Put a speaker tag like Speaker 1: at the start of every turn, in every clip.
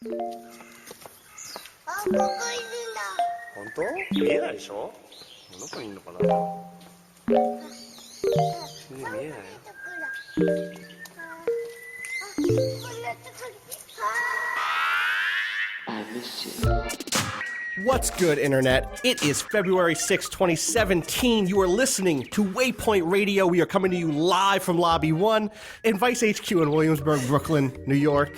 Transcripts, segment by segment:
Speaker 1: 本当？見えないでしょ？どこにいるのかな？見えないよ。
Speaker 2: What's good, Internet? It is February 6, 2017. You are listening to Waypoint Radio. We are coming to you live from Lobby 1 in Vice HQ in Williamsburg, Brooklyn, New York.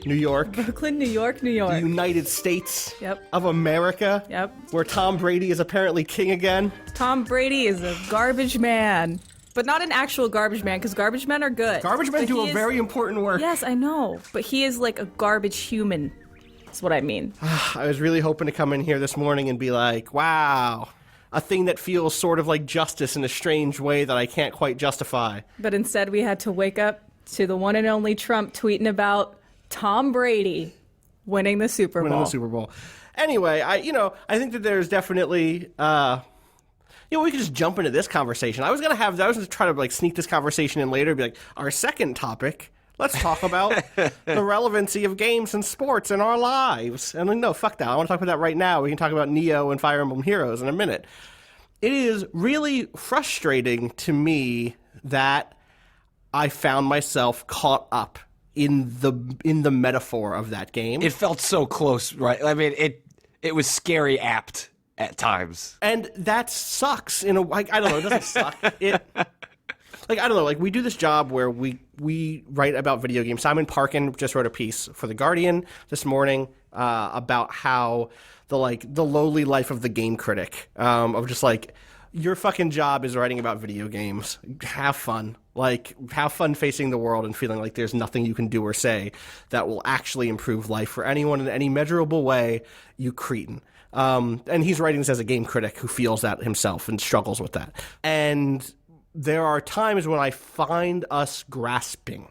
Speaker 3: Brooklyn, New York, New York.
Speaker 2: The United States
Speaker 3: Yep.
Speaker 2: of America.
Speaker 3: Yep.
Speaker 2: Where Tom Brady is apparently king again.
Speaker 3: Tom Brady is a garbage man. But not an actual garbage man, because garbage men are good.
Speaker 2: Garbage men
Speaker 3: But
Speaker 2: do
Speaker 3: he
Speaker 2: a very important work.
Speaker 3: Yes, I know. But he is like a garbage human. That's what I mean.
Speaker 2: I was really hoping to come in here this morning and be like, wow, a thing that feels sort of like justice in a strange way that I can't quite justify.
Speaker 3: But instead we had to wake up to the one and only Trump tweeting about Tom Brady winning the Super Bowl.
Speaker 2: Anyway, I think that there's definitely, we could just jump into this conversation. I was going to try to like sneak this conversation in later, be like, our second topic, let's talk about the relevancy of games and sports in our lives. And no, fuck that. I want to talk about that right now. We can talk about Nioh and Fire Emblem Heroes in a minute. It is really frustrating to me that I found myself caught up in the metaphor of that game.
Speaker 4: It felt so close, right? I mean, it was scary apt at times.
Speaker 2: And that sucks in a I don't know, it doesn't suck. I don't know, we do this job where we write about video games. Simon Parkin just wrote a piece for The Guardian this morning about how the lowly life of the game critic, of just your fucking job is writing about video games. Have fun. Have fun facing the world and feeling like there's nothing you can do or say that will actually improve life for anyone in any measurable way, you cretin. And he's writing this as a game critic who feels that himself and struggles with that. And there are times when I find us grasping.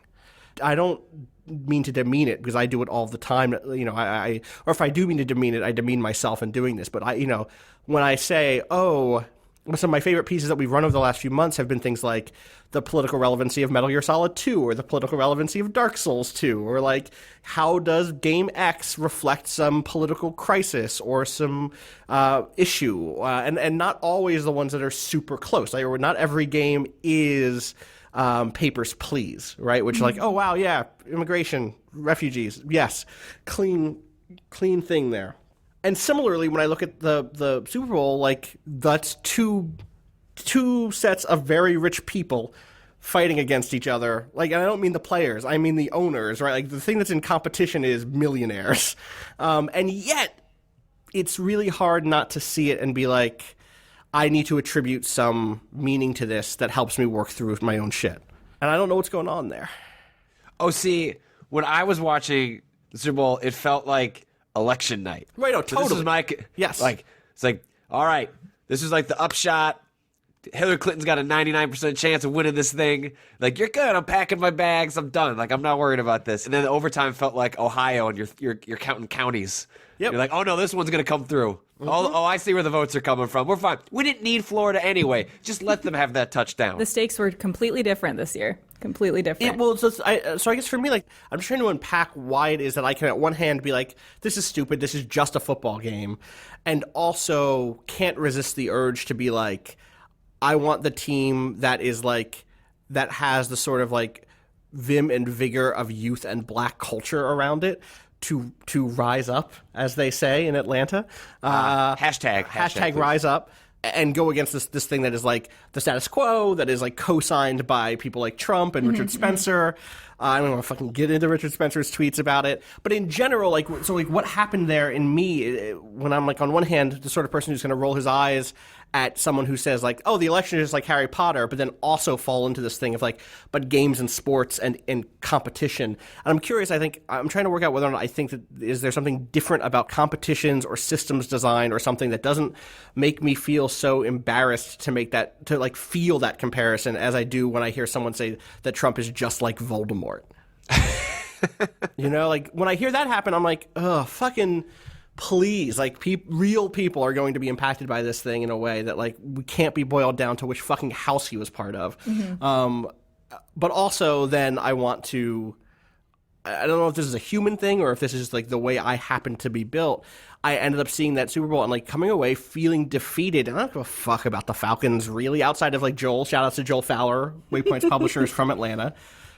Speaker 2: I don't mean to demean it because I do it all the time. Or if I do mean to demean it, I demean myself in doing this. But when I say, some of my favorite pieces that we've run over the last few months have been things like the political relevancy of Metal Gear Solid 2 or the political relevancy of Dark Souls 2 or how does Game X reflect some political crisis or some issue and not always the ones that are super close. Not every game is Papers, Please, right? Which oh wow, yeah, immigration, refugees, yes, clean thing there. And similarly, when I look at the Super Bowl, that's two sets of very rich people fighting against each other. And I don't mean the players, I mean the owners, right? The thing that's in competition is millionaires. And yet, it's really hard not to see it and be like, I need to attribute some meaning to this that helps me work through my own shit. And I don't know what's going on there.
Speaker 4: Oh, see, when I was watching the Super Bowl, it felt like election night.
Speaker 2: Right, no, totally.
Speaker 4: So this is
Speaker 2: yes.
Speaker 4: It's all right, this is the upshot. Hillary Clinton's got a 99% chance of winning this thing. You're good. I'm packing my bags. I'm done. I'm not worried about this. And then the overtime felt like Ohio, and you're counting counties.
Speaker 2: Yep.
Speaker 4: You're like, oh no, this one's gonna come through. Mm-hmm. Oh, I see where the votes are coming from. We're fine. We didn't need Florida anyway. Just let them have that touchdown.
Speaker 3: The stakes were completely different this year. Completely different.
Speaker 2: So I guess for me, I'm just trying to unpack why it is that I can, at one hand, be like, this is stupid, this is just a football game, and also can't resist the urge to be like, I want the team that is that has the sort of vim and vigor of youth and black culture around it to rise up, as they say in Atlanta.
Speaker 4: Hashtag
Speaker 2: rise up. And go against this thing that is the status quo, that is co-signed by people like Trump and Richard Spencer. I don't want to fucking get into Richard Spencer's tweets about it. But in general, what happened there in me, when I'm on one hand, the sort of person who's going to roll his eyes at someone who says oh, the election is like Harry Potter, but then also fall into this thing of but games and sports and competition. And I'm curious, I'm trying to work out whether or not I think that is there something different about competitions or systems design or something that doesn't make me feel so embarrassed to make that, to feel that comparison as I do when I hear someone say that Trump is just like Voldemort. When I hear that happen, I'm like, oh, fucking please, real people are going to be impacted by this thing in a way that we can't be boiled down to which fucking house he was part of. Mm-hmm. But also then I want to I don't know if this is a human thing or if this is just like the way I happen to be built. I ended up seeing that Super Bowl and like coming away feeling defeated. And I don't give a fuck about the Falcons really, outside of like Joel. Shout out to Joel Fowler, Waypoints Publishers from Atlanta.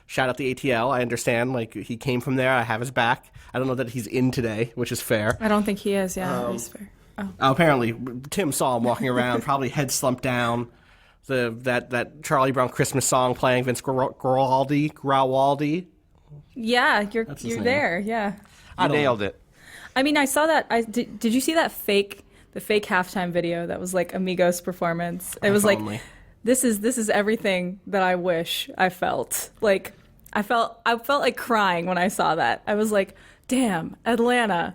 Speaker 2: Shout out the ATL. I understand, like he came from there. I have his back. I don't know that he's in today, which is fair.
Speaker 3: I don't think he is. Yeah, he's fair. Oh.
Speaker 2: Apparently, Tim saw him walking around, probably head slumped down. That Charlie Brown Christmas song playing, Vince Growaldi.
Speaker 3: Yeah, you're there. Yeah,
Speaker 4: I nailed it.
Speaker 3: I mean, I saw that. Did you see that fake halftime video that was like Amigos performance? It was like, this is everything that I wish I felt. Like I felt like crying when I saw that. I was like, damn, Atlanta,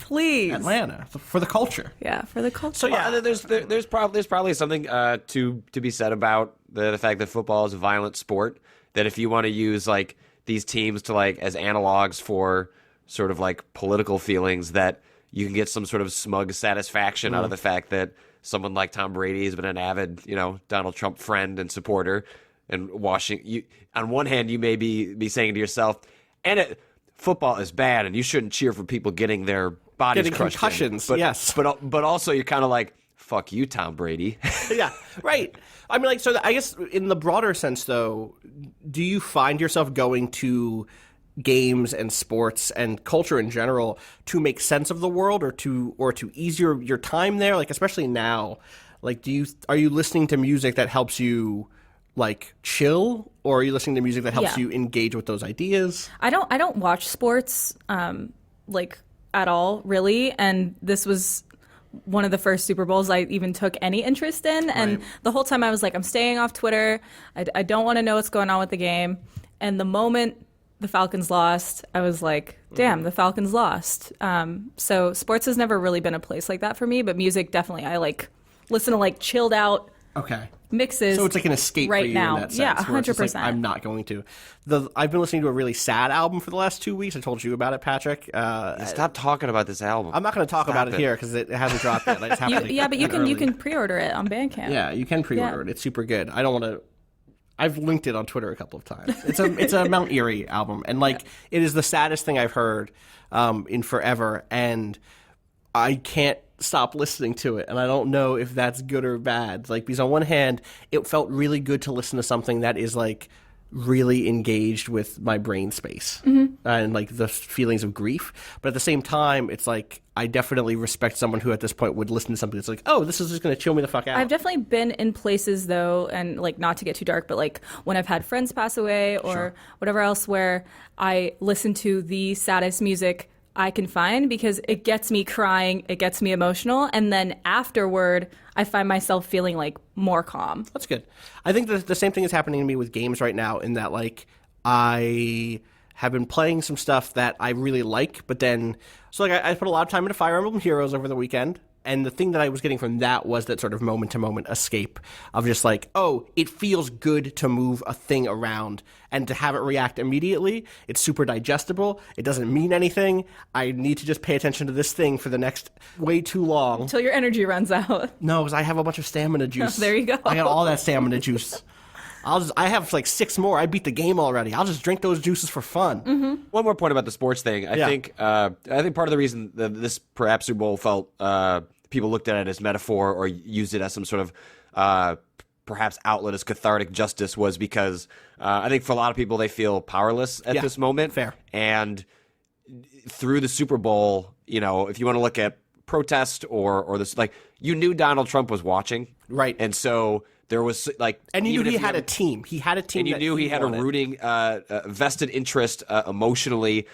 Speaker 3: please,
Speaker 2: Atlanta for the culture.
Speaker 3: Yeah, for the culture.
Speaker 4: So yeah, there's probably something to be said about the fact that football is a violent sport. That if you want to use like these teams to like as analogs for sort of like political feelings, that you can get some sort of smug satisfaction out of the fact that someone like Tom Brady has been an avid, Donald Trump friend and supporter. And on one hand, you may be saying to yourself, football is bad, and you shouldn't cheer for people getting their bodies crushed.
Speaker 2: Concussions,
Speaker 4: yes. But also you're kind of like, fuck you, Tom Brady.
Speaker 2: Yeah, right. I mean, like, so I guess in the broader sense, though, do you find yourself going to games and sports and culture in general to make sense of the world or to ease your time there? Like, especially now, like, are you listening to music that helps you like chill, or are you listening to music that helps you engage with those ideas? I
Speaker 3: don't watch sports like at all, really, and this was one of the first Super Bowls I even took any interest in, and the whole time I was like, I'm staying off Twitter. I don't want to know what's going on with the game. And the moment the Falcons lost, I was like, damn, the Falcons lost. So sports has never really been a place like that for me, but music definitely. I like listen to like chilled out mixes.
Speaker 2: So it's like an escape
Speaker 3: right
Speaker 2: for you
Speaker 3: now.
Speaker 2: in that sense.
Speaker 3: Yeah,
Speaker 2: 100%. Like, I'm not going to. I've been listening to a really sad album for the last 2 weeks. I told you about it, Patrick.
Speaker 4: Stop talking about this album.
Speaker 2: I'm not going to talk about it here because it hasn't dropped yet. I just have to
Speaker 3: but you can pre-order it on Bandcamp.
Speaker 2: Yeah, you can pre-order it. It's super good. I don't want to. I've linked it on Twitter a couple of times. It's a Mount Erie album, and like it is the saddest thing I've heard in forever, and I can't stop listening to it, and I don't know if that's good or bad. Like, because on one hand, it felt really good to listen to something that is like really engaged with my brain space and like the feelings of grief, but at the same time, it's like I definitely respect someone who at this point would listen to something that's like, oh, this is just going to chill me the fuck out.
Speaker 3: I've definitely been in places though, and like not to get too dark, but like when I've had friends pass away or whatever else, where I listen to the saddest music I can find because it gets me crying, it gets me emotional, and then afterward I find myself feeling like more calm.
Speaker 2: That's good. I think the same thing is happening to me with games right now, in that like I have been playing some stuff that I really like, but then I put a lot of time into Fire Emblem Heroes over the weekend. And the thing that I was getting from that was that sort of moment-to-moment escape of just like, oh, it feels good to move a thing around and to have it react immediately. It's super digestible. It doesn't mean anything. I need to just pay attention to this thing for the next way too long.
Speaker 3: Until your energy runs out.
Speaker 2: No, because I have a bunch of stamina juice.
Speaker 3: There you go.
Speaker 2: I got all that stamina juice. I have like 6 more. I beat the game already. I'll just drink those juices for fun.
Speaker 3: Mm-hmm.
Speaker 4: One more point about the sports thing. I think part of the reason that this perhaps Super Bowl felt people looked at it as metaphor or used it as some sort of perhaps outlet as cathartic justice was because I think for a lot of people they feel powerless at this moment.
Speaker 2: Fair.
Speaker 4: And through the Super Bowl, if you want to look at protest or this, like, you knew Donald Trump was watching.
Speaker 2: Right.
Speaker 4: And so there was like,
Speaker 2: and you knew he had a team. He had a team,
Speaker 4: and you knew he had
Speaker 2: wanted.
Speaker 4: a rooting, vested interest emotionally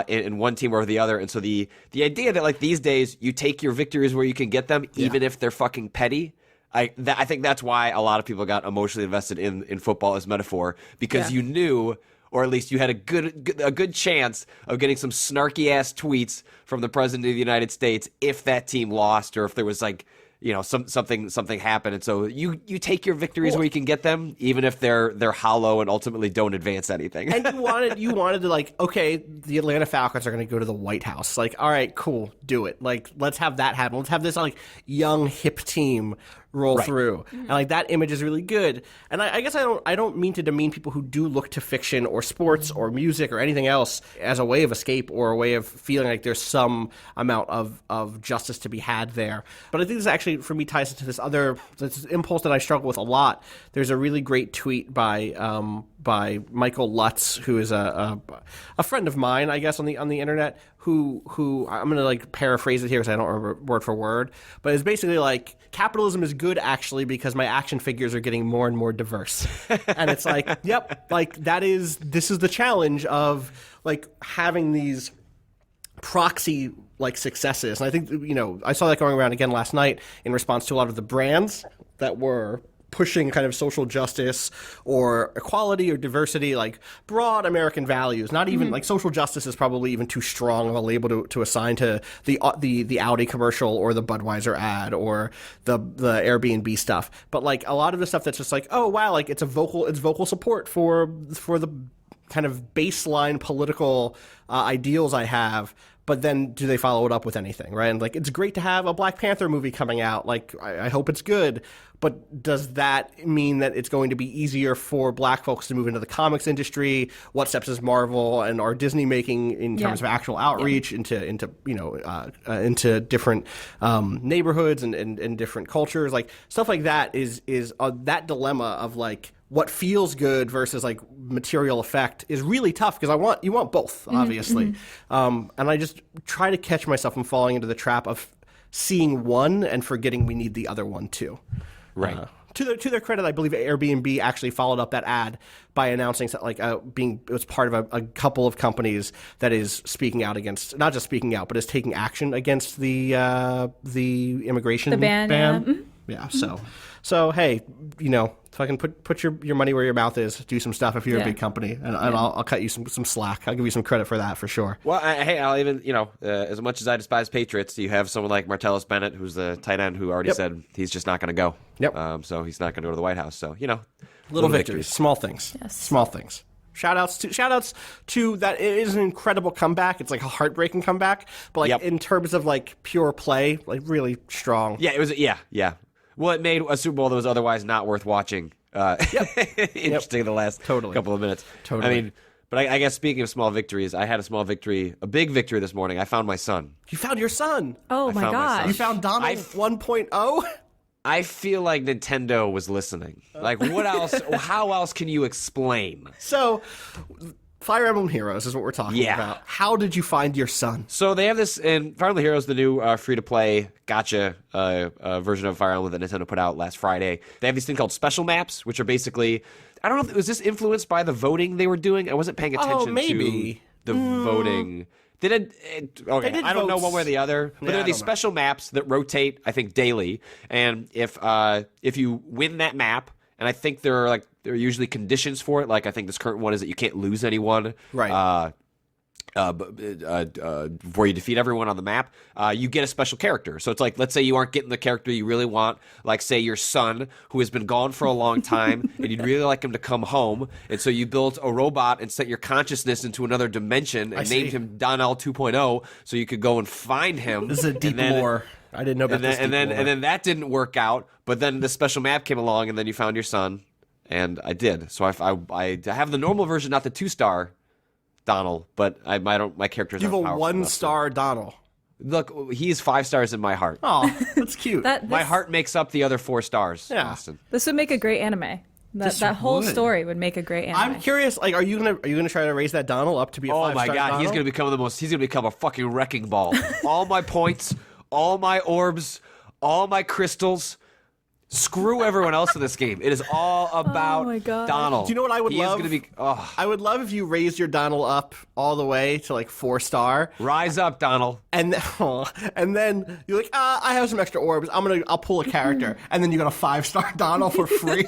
Speaker 4: in one team or the other. And so the idea that like these days you take your victories where you can get them, even if they're fucking petty. I think that's why a lot of people got emotionally invested in football as metaphor, because you knew, or at least you had a good chance of getting some snarky ass tweets from the president of the United States if that team lost or if there was like, something happened. And so you take your victories where you can get them, even if they're hollow and ultimately don't advance anything.
Speaker 2: And you wanted to like, okay, the Atlanta Falcons are going to go to the White House. Like, all right, cool, do it. Like, let's have that happen. Let's have this like young hip team roll through, and like that image is really good. And I guess I don't mean to demean people who do look to fiction or sports or music or anything else as a way of escape or a way of feeling like there's some amount of justice to be had there. But I think this actually, for me, ties into this impulse that I struggle with a lot. There's a really great tweet by Michael Lutz, who is a friend of mine, I guess, on the internet, who I'm going to like paraphrase it here because I don't remember word for word, but it's basically like, capitalism is good actually because my action figures are getting more and more diverse. And it's like, yep, like this is the challenge of like having these proxy like successes. And I think, I saw that going around again last night in response to a lot of the brands that were pushing kind of social justice or equality or diversity, like broad American values. Not even like social justice is probably even too strong of a label to assign to the Audi commercial or the Budweiser ad or the Airbnb stuff. But like a lot of the stuff that's just like, oh wow, like it's vocal support for the kind of baseline political ideals I have. But then do they follow it up with anything, right? And like, it's great to have a Black Panther movie coming out. Like, I hope it's good. But does that mean that it's going to be easier for Black folks to move into the comics industry? What steps is Marvel and are Disney making in terms of actual outreach into different neighborhoods and different cultures? Like stuff like that is that dilemma of like, what feels good versus like material effect is really tough because you want both, obviously. And I just try to catch myself from falling into the trap of seeing one and forgetting we need the other one too.
Speaker 4: Right.
Speaker 2: To their credit, I believe Airbnb actually followed up that ad by announcing that it was part of a couple of companies that is speaking out against, not just speaking out, but is taking action against the immigration ban. Yeah. So hey, if I can put your money where your mouth is, do some stuff if you're a big company, and I'll cut you some slack. I'll give you some credit for that for sure.
Speaker 4: Well, hey, I'll even, as much as I despise Patriots, you have someone like Martellus Bennett, who's the tight end, who already said he's just not going to go.
Speaker 2: Yep.
Speaker 4: So he's not going to go to the White House. So,
Speaker 2: little victories, small things. Yes. Small things. Shout outs to that. It is an incredible comeback. It's like a heartbreaking comeback, but like in terms of like pure play, like really strong.
Speaker 4: Yeah, it was. Yeah. Well, it made a Super Bowl that was otherwise not worth watching. Interesting the last couple of minutes.
Speaker 2: Totally.
Speaker 4: I mean, but I guess speaking of small victories, I had a big victory this morning. I found my son.
Speaker 2: You found your son.
Speaker 3: Oh my gosh.
Speaker 2: You found Donnel 1.0?
Speaker 4: I feel like Nintendo was listening. Like, what else? How else can you explain?
Speaker 2: So, Fire Emblem Heroes is what we're talking about. How did you find your son?
Speaker 4: So they have this in Fire Emblem Heroes, the new free-to-play gacha version of Fire Emblem that Nintendo put out last Friday. They have these thing called special maps, which are basically, I don't know if was this influenced by the voting they were doing. I wasn't paying attention to the voting. I don't know one way or the other, but there are these special maps that rotate, I think, daily. And if you win that map, and I think there are usually conditions for it. Like I think this current one is that you can't lose anyone.
Speaker 2: Right.
Speaker 4: Before you defeat everyone on the map, you get a special character. So it's like, let's say you aren't getting the character you really want, like say your son who has been gone for a long time and you'd really like him to come home. And so you built a robot and set your consciousness into another dimension and named him Donnel 2.0 so you could go and find him.
Speaker 2: This is a deep lore. I didn't know about this.
Speaker 4: And then that didn't work out, but then the special map came along and then you found your son. And I did. So I have the normal version, not the 2-star Donnel, but my character's
Speaker 2: you have a 1-star Donnel.
Speaker 4: Look, he's 5 stars in my heart.
Speaker 2: Oh, that's cute.
Speaker 4: My heart makes up the other 4 stars.
Speaker 2: Yeah.
Speaker 4: Austin.
Speaker 3: This would make a great anime. That whole story would make a great anime.
Speaker 2: I'm curious, like, are you gonna try to raise that Donnel up to be a 5-star?
Speaker 4: Oh my god,
Speaker 2: Donnel?
Speaker 4: he's gonna become a fucking wrecking ball. All my points, all my orbs, all my crystals. Screw everyone else in this game. It is all about Donnel.
Speaker 2: Do you know what I would love? I would love if you raised your Donnel up all the way to like 4-star.
Speaker 4: Rise up, Donnel.
Speaker 2: And then you're like, I have some extra orbs. I'll pull a character, and then you got a 5-star Donnel for free.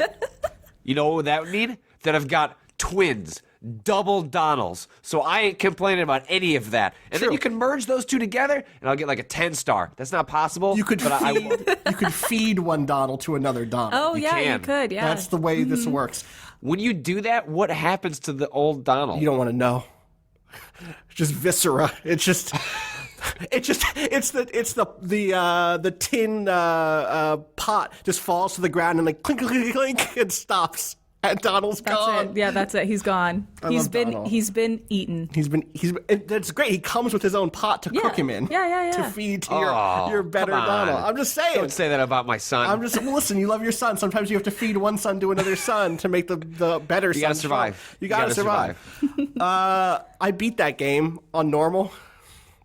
Speaker 4: You know what that would mean? That I've got twins. Double Donnels. So I ain't complaining about any of that. And then you can merge those two together, and I'll get like a 10-star. That's not possible.
Speaker 2: You could feed one Donnel to another Donnel.
Speaker 3: Oh, you could, yeah.
Speaker 2: That's the way this works.
Speaker 4: When you do that, what happens to the old Donnel?
Speaker 2: You don't want to know. Just viscera. It's just... it's the tin pot just falls to the ground and like clink clink clink and stops. And Donnel's gone.
Speaker 3: It. Yeah, that's it. He's gone. He's been eaten.
Speaker 2: That's great. He comes with his own pot to cook him in.
Speaker 3: Yeah.
Speaker 2: To feed to your better Donnel. I'm just saying.
Speaker 4: Don't say that about my son.
Speaker 2: Listen, you love your son. Sometimes you have to feed one son to another son to make the better son.
Speaker 4: You gotta survive.
Speaker 2: You gotta survive. I beat that game on normal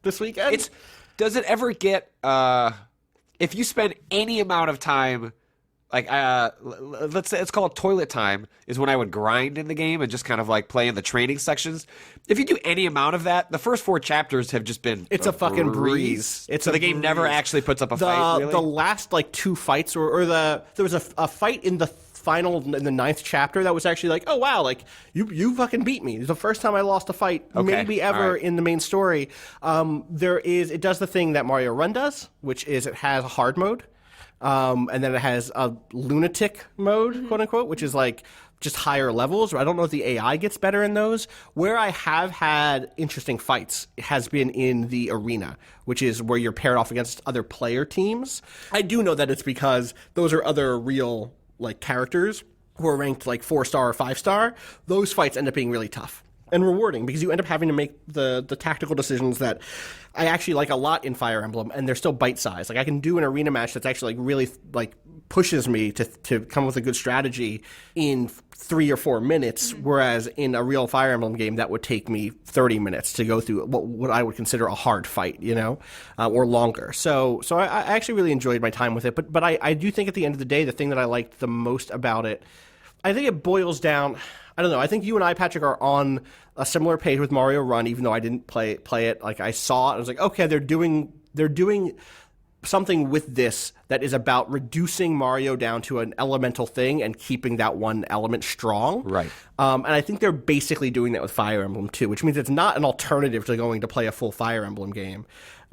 Speaker 2: this weekend.
Speaker 4: Does it ever get if you spend any amount of time, like let's say it's called toilet time, is when I would grind in the game and just kind of like play in the training sections. If you do any amount of that, the first 4 chapters have just been
Speaker 2: a fucking breeze.
Speaker 4: So the game never actually puts up a fight. Really?
Speaker 2: The last like 2 fights, there was a fight in the in the 9th chapter that was actually like, oh wow, like you fucking beat me. It's the first time I lost a fight maybe ever in the main story. It does the thing that Mario Run does, which is it has a hard mode. And then it has a lunatic mode, quote unquote, which is like just higher levels. I don't know if the AI gets better in those. Where I have had interesting fights has been in the arena, which is where you're paired off against other player teams. I do know that it's because those are other real like characters who are ranked like 4-star or 5-star. Those fights end up being really tough and rewarding because you end up having to make the tactical decisions that I actually like a lot in Fire Emblem, and they're still bite-sized. Like I can do an arena match that's actually like really like pushes me to come up with a good strategy in 3 or 4 minutes, whereas in a real Fire Emblem game that would take me 30 minutes to go through what I would consider a hard fight, or longer. So I actually really enjoyed my time with it, but I do think at the end of the day, the thing that I liked the most about it, I think it boils down. I don't know. I think you and I, Patrick, are on a similar page with Mario Run, even though I didn't play it. Like I saw it, I was like, okay, they're doing something with this that is about reducing Mario down to an elemental thing and keeping that one element strong.
Speaker 4: Right.
Speaker 2: And I think they're basically doing that with Fire Emblem too, which means it's not an alternative to going to play a full Fire Emblem game.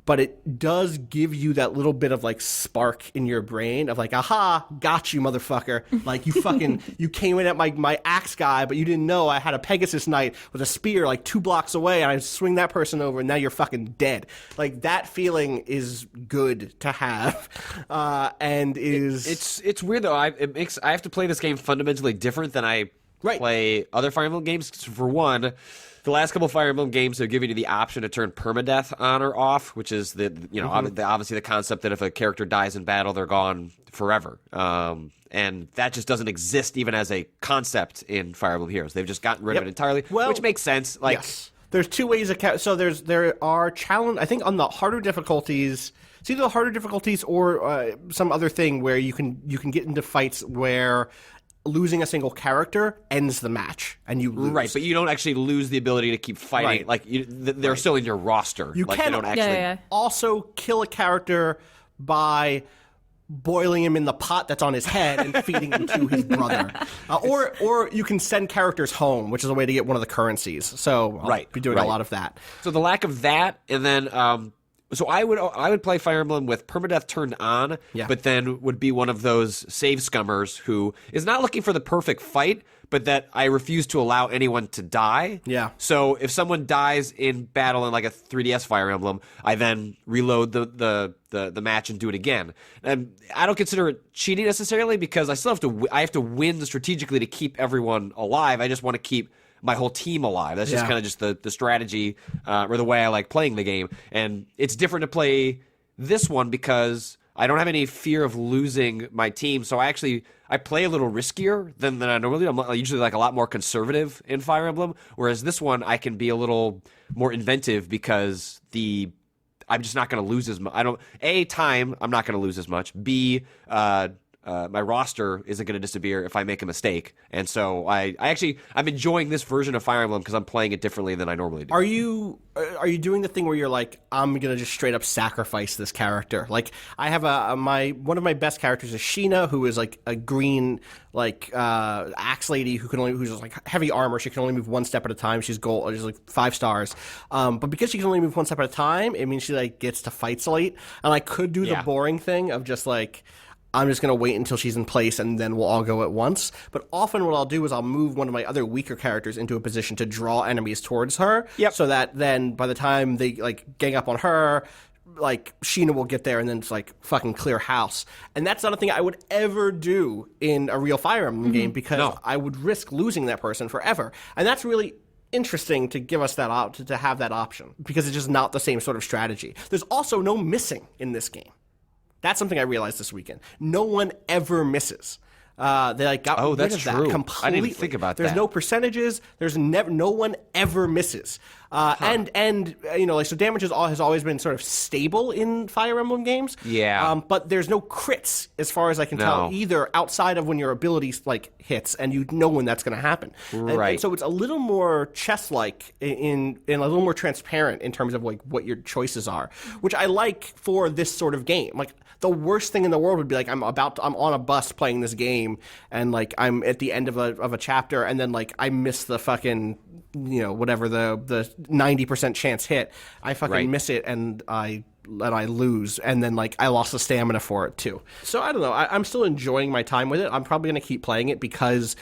Speaker 2: But it does give you that little bit of like spark in your brain of like, aha, got you, motherfucker. Like you came in at my axe guy, but you didn't know I had a Pegasus Knight with a spear like 2 blocks away, and I swing that person over, and now you're fucking dead. Like that feeling is good to have, and is
Speaker 4: it's weird though. I have to play this game fundamentally different than I play other Fire Emblem games. For one, the last couple of Fire Emblem games have given you the option to turn permadeath on or off, which is obviously the concept that if a character dies in battle, they're gone forever. And that just doesn't exist even as a concept in Fire Emblem Heroes. They've just gotten rid of it entirely, which makes sense. Like,
Speaker 2: yes. There's 2 ways there are challenge. I think on the harder difficulties, it's either the harder difficulties or some other thing where you can get into fights where losing a single character ends the match and you lose.
Speaker 4: Right, but you don't actually lose the ability to keep fighting.
Speaker 2: Right.
Speaker 4: Like they're still in your roster.
Speaker 2: You
Speaker 4: like,
Speaker 2: can
Speaker 4: they don't actually
Speaker 2: also kill a character by boiling him in the pot that's on his head and feeding him to his brother. Or you can send characters home, which is a way to get one of the currencies. So I'll be doing a lot of that.
Speaker 4: So the lack of that, and then so I would play Fire Emblem with permadeath turned on, but then would be one of those save scummers who is not looking for the perfect fight, but that I refuse to allow anyone to die.
Speaker 2: Yeah.
Speaker 4: So if someone dies in battle in like a 3DS Fire Emblem, I then reload the match and do it again. And I don't consider it cheating necessarily because I still have to win strategically to keep everyone alive. I just want to keep my whole team alive. That's just kind of just the strategy or the way I like playing the game. And it's different to play this one because I don't have any fear of losing my team. So I play a little riskier than I normally do. I'm usually like a lot more conservative in Fire Emblem, whereas this one I can be a little more inventive because I'm just not going to lose as much. I'm not going to lose as much. B, my roster isn't going to disappear if I make a mistake. And so I'm enjoying this version of Fire Emblem because I'm playing it differently than I normally do.
Speaker 2: Are you doing the thing where you're like, I'm going to just straight up sacrifice this character? Like I have one of my best characters is Sheena, who is like a green axe lady who's just like heavy armor. She can only move 1 step at a time. She's gold. She's like 5 stars. But because she can only move 1 step at a time, it means she like gets to fight late. And I could do the boring thing of just like, I'm just going to wait until she's in place and then we'll all go at once. But often what I'll do is I'll move one of my other weaker characters into a position to draw enemies towards her.
Speaker 4: Yep.
Speaker 2: So that then by the time they like gang up on her, like Sheena will get there and then it's like fucking clear house. And that's not a thing I would ever do in a real Fire Emblem game because I would risk losing that person forever. And that's really interesting to give us that to have that option because it's just not the same sort of strategy. There's also no missing in this game. That's something I realized this weekend. No one ever misses. They like got rid
Speaker 4: that's
Speaker 2: of
Speaker 4: true.
Speaker 2: that completely.
Speaker 4: I didn't even think about
Speaker 2: There's
Speaker 4: that.
Speaker 2: no percentages. There's no one ever misses. And you know, like so damage has always been sort of stable in Fire Emblem games.
Speaker 4: Yeah.
Speaker 2: But there's no crits as far as I can tell either outside of when your ability like hits and you know when that's going to happen. And so it's a little more chess-like in a little more transparent in terms of like what your choices are, which I like for this sort of game. Like the worst thing in the world would be like I'm on a bus playing this game and like I'm at the end of a chapter and then like I miss the fucking whatever the 90% chance hit. I fucking miss it and I lose, and then like I lost the stamina for it too. So I don't know. I'm still enjoying my time with it. I'm probably gonna keep playing it because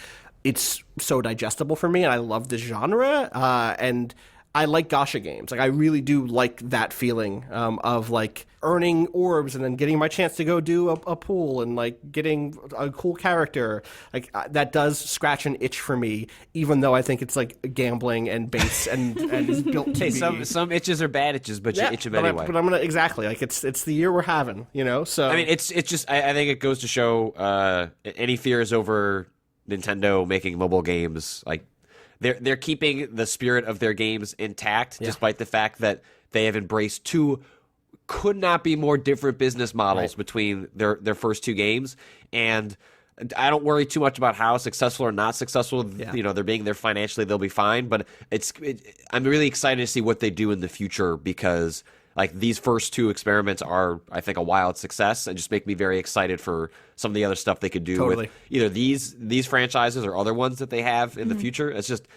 Speaker 2: it's so digestible for me, and I love this genre. And I like gacha games. Like I really do like that feeling of like earning orbs and then getting my chance to go do a pool and like getting a cool character. Like that does scratch an itch for me, even though I think it's like gambling and base and is built to be.
Speaker 4: Some itches are bad itches, but you itch them anyway.
Speaker 2: But I'm gonna exactly like it's the year we're having, So
Speaker 4: I mean, it's just I think it goes to show any fears over Nintendo making mobile games like. They're keeping the spirit of their games intact, despite the fact that they have embraced two could not be more different business models between their first two games. And I don't worry too much about how successful or not successful they're being. They're financially they'll be fine, but I'm really excited to see what they do in the future because like these first two experiments are, I think, a wild success and just make me very excited for some of the other stuff they could do with either these franchises or other ones that they have in the future. It's just,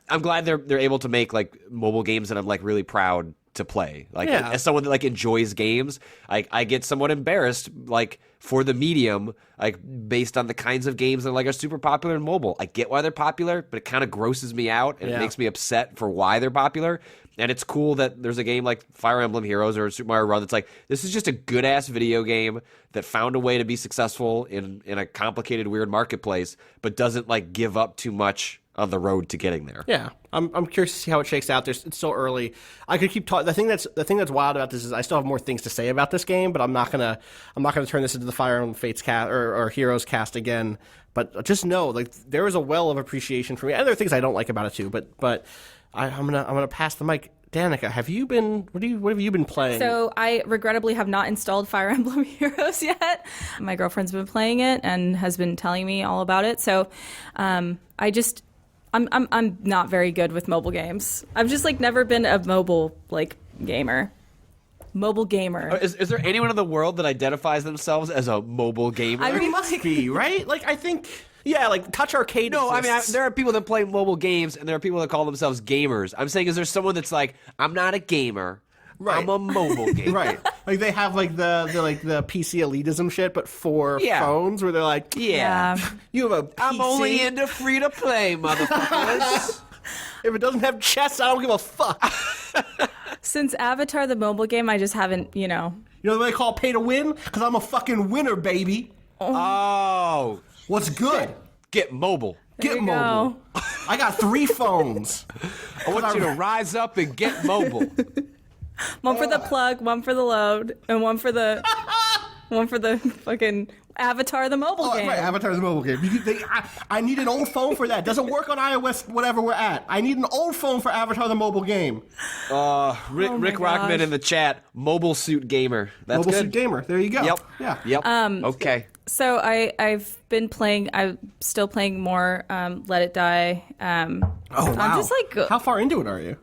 Speaker 4: I'm glad they're able to make like mobile games that I'm like really proud to play. Like as someone that like enjoys games, I get somewhat embarrassed like for the medium, like based on the kinds of games that like are super popular in mobile. I get why they're popular, but it kind of grosses me out and it makes me upset for why they're popular. And it's cool that there's a game like Fire Emblem Heroes or Super Mario Run that's like, this is just a good-ass video game that found a way to be successful in a complicated, weird marketplace, but doesn't like give up too much on the road to getting there.
Speaker 2: Yeah, I'm curious to see how it shakes out. It's still early. I could keep talking. The thing that's wild about this is I still have more things to say about this game, but I'm not gonna turn this into the Fire Emblem Fates cast or Heroes cast again. But just know, like there is a well of appreciation for me, and there are things I don't like about it too. But I'm gonna pass the mic. Danika, what have you been playing?
Speaker 3: So I regrettably have not installed Fire Emblem Heroes yet. My girlfriend's been playing it and has been telling me all about it. So I'm not very good with mobile games. I've just like never been a mobile like gamer. Mobile gamer.
Speaker 4: Is there anyone in the world that identifies themselves as a mobile gamer?
Speaker 3: I mean,
Speaker 2: There must be, right? Like I think. Yeah, like Touch Arcade.
Speaker 4: No,
Speaker 2: exists.
Speaker 4: there are people that play mobile games, and there are people that call themselves gamers. I'm saying, is there someone that's like, I'm not a gamer, I'm a mobile gamer,
Speaker 2: right? Like they have like the PC elitism shit, but for phones, where they're like, you have a PC.
Speaker 4: I'm only into free to play, motherfuckers.
Speaker 2: If it doesn't have chess, I don't give a fuck.
Speaker 3: Since Avatar, the mobile game, I just haven't,
Speaker 2: You know what they call pay to win? Because I'm a fucking winner, baby.
Speaker 4: Oh.
Speaker 2: What's good?
Speaker 4: Get mobile.
Speaker 2: Get mobile. I got 3 phones.
Speaker 4: I want you to rise up and get mobile.
Speaker 3: One for the plug, one for the load, and one for the fucking Avatar, the mobile game.
Speaker 2: Right, Avatar's a mobile game. I need an old phone for that. It doesn't work on iOS, whatever we're at. I need an old phone for Avatar, the mobile game.
Speaker 4: Rick Rockman in the chat, mobile suit gamer. That's
Speaker 2: mobile
Speaker 4: good.
Speaker 2: suit gamer. There you go.
Speaker 4: Yep.
Speaker 2: Yeah.
Speaker 4: Yep. Okay.
Speaker 3: So I'm still playing more Let It Die.
Speaker 2: Oh, wow.
Speaker 3: I'm just like
Speaker 2: how far into it are you?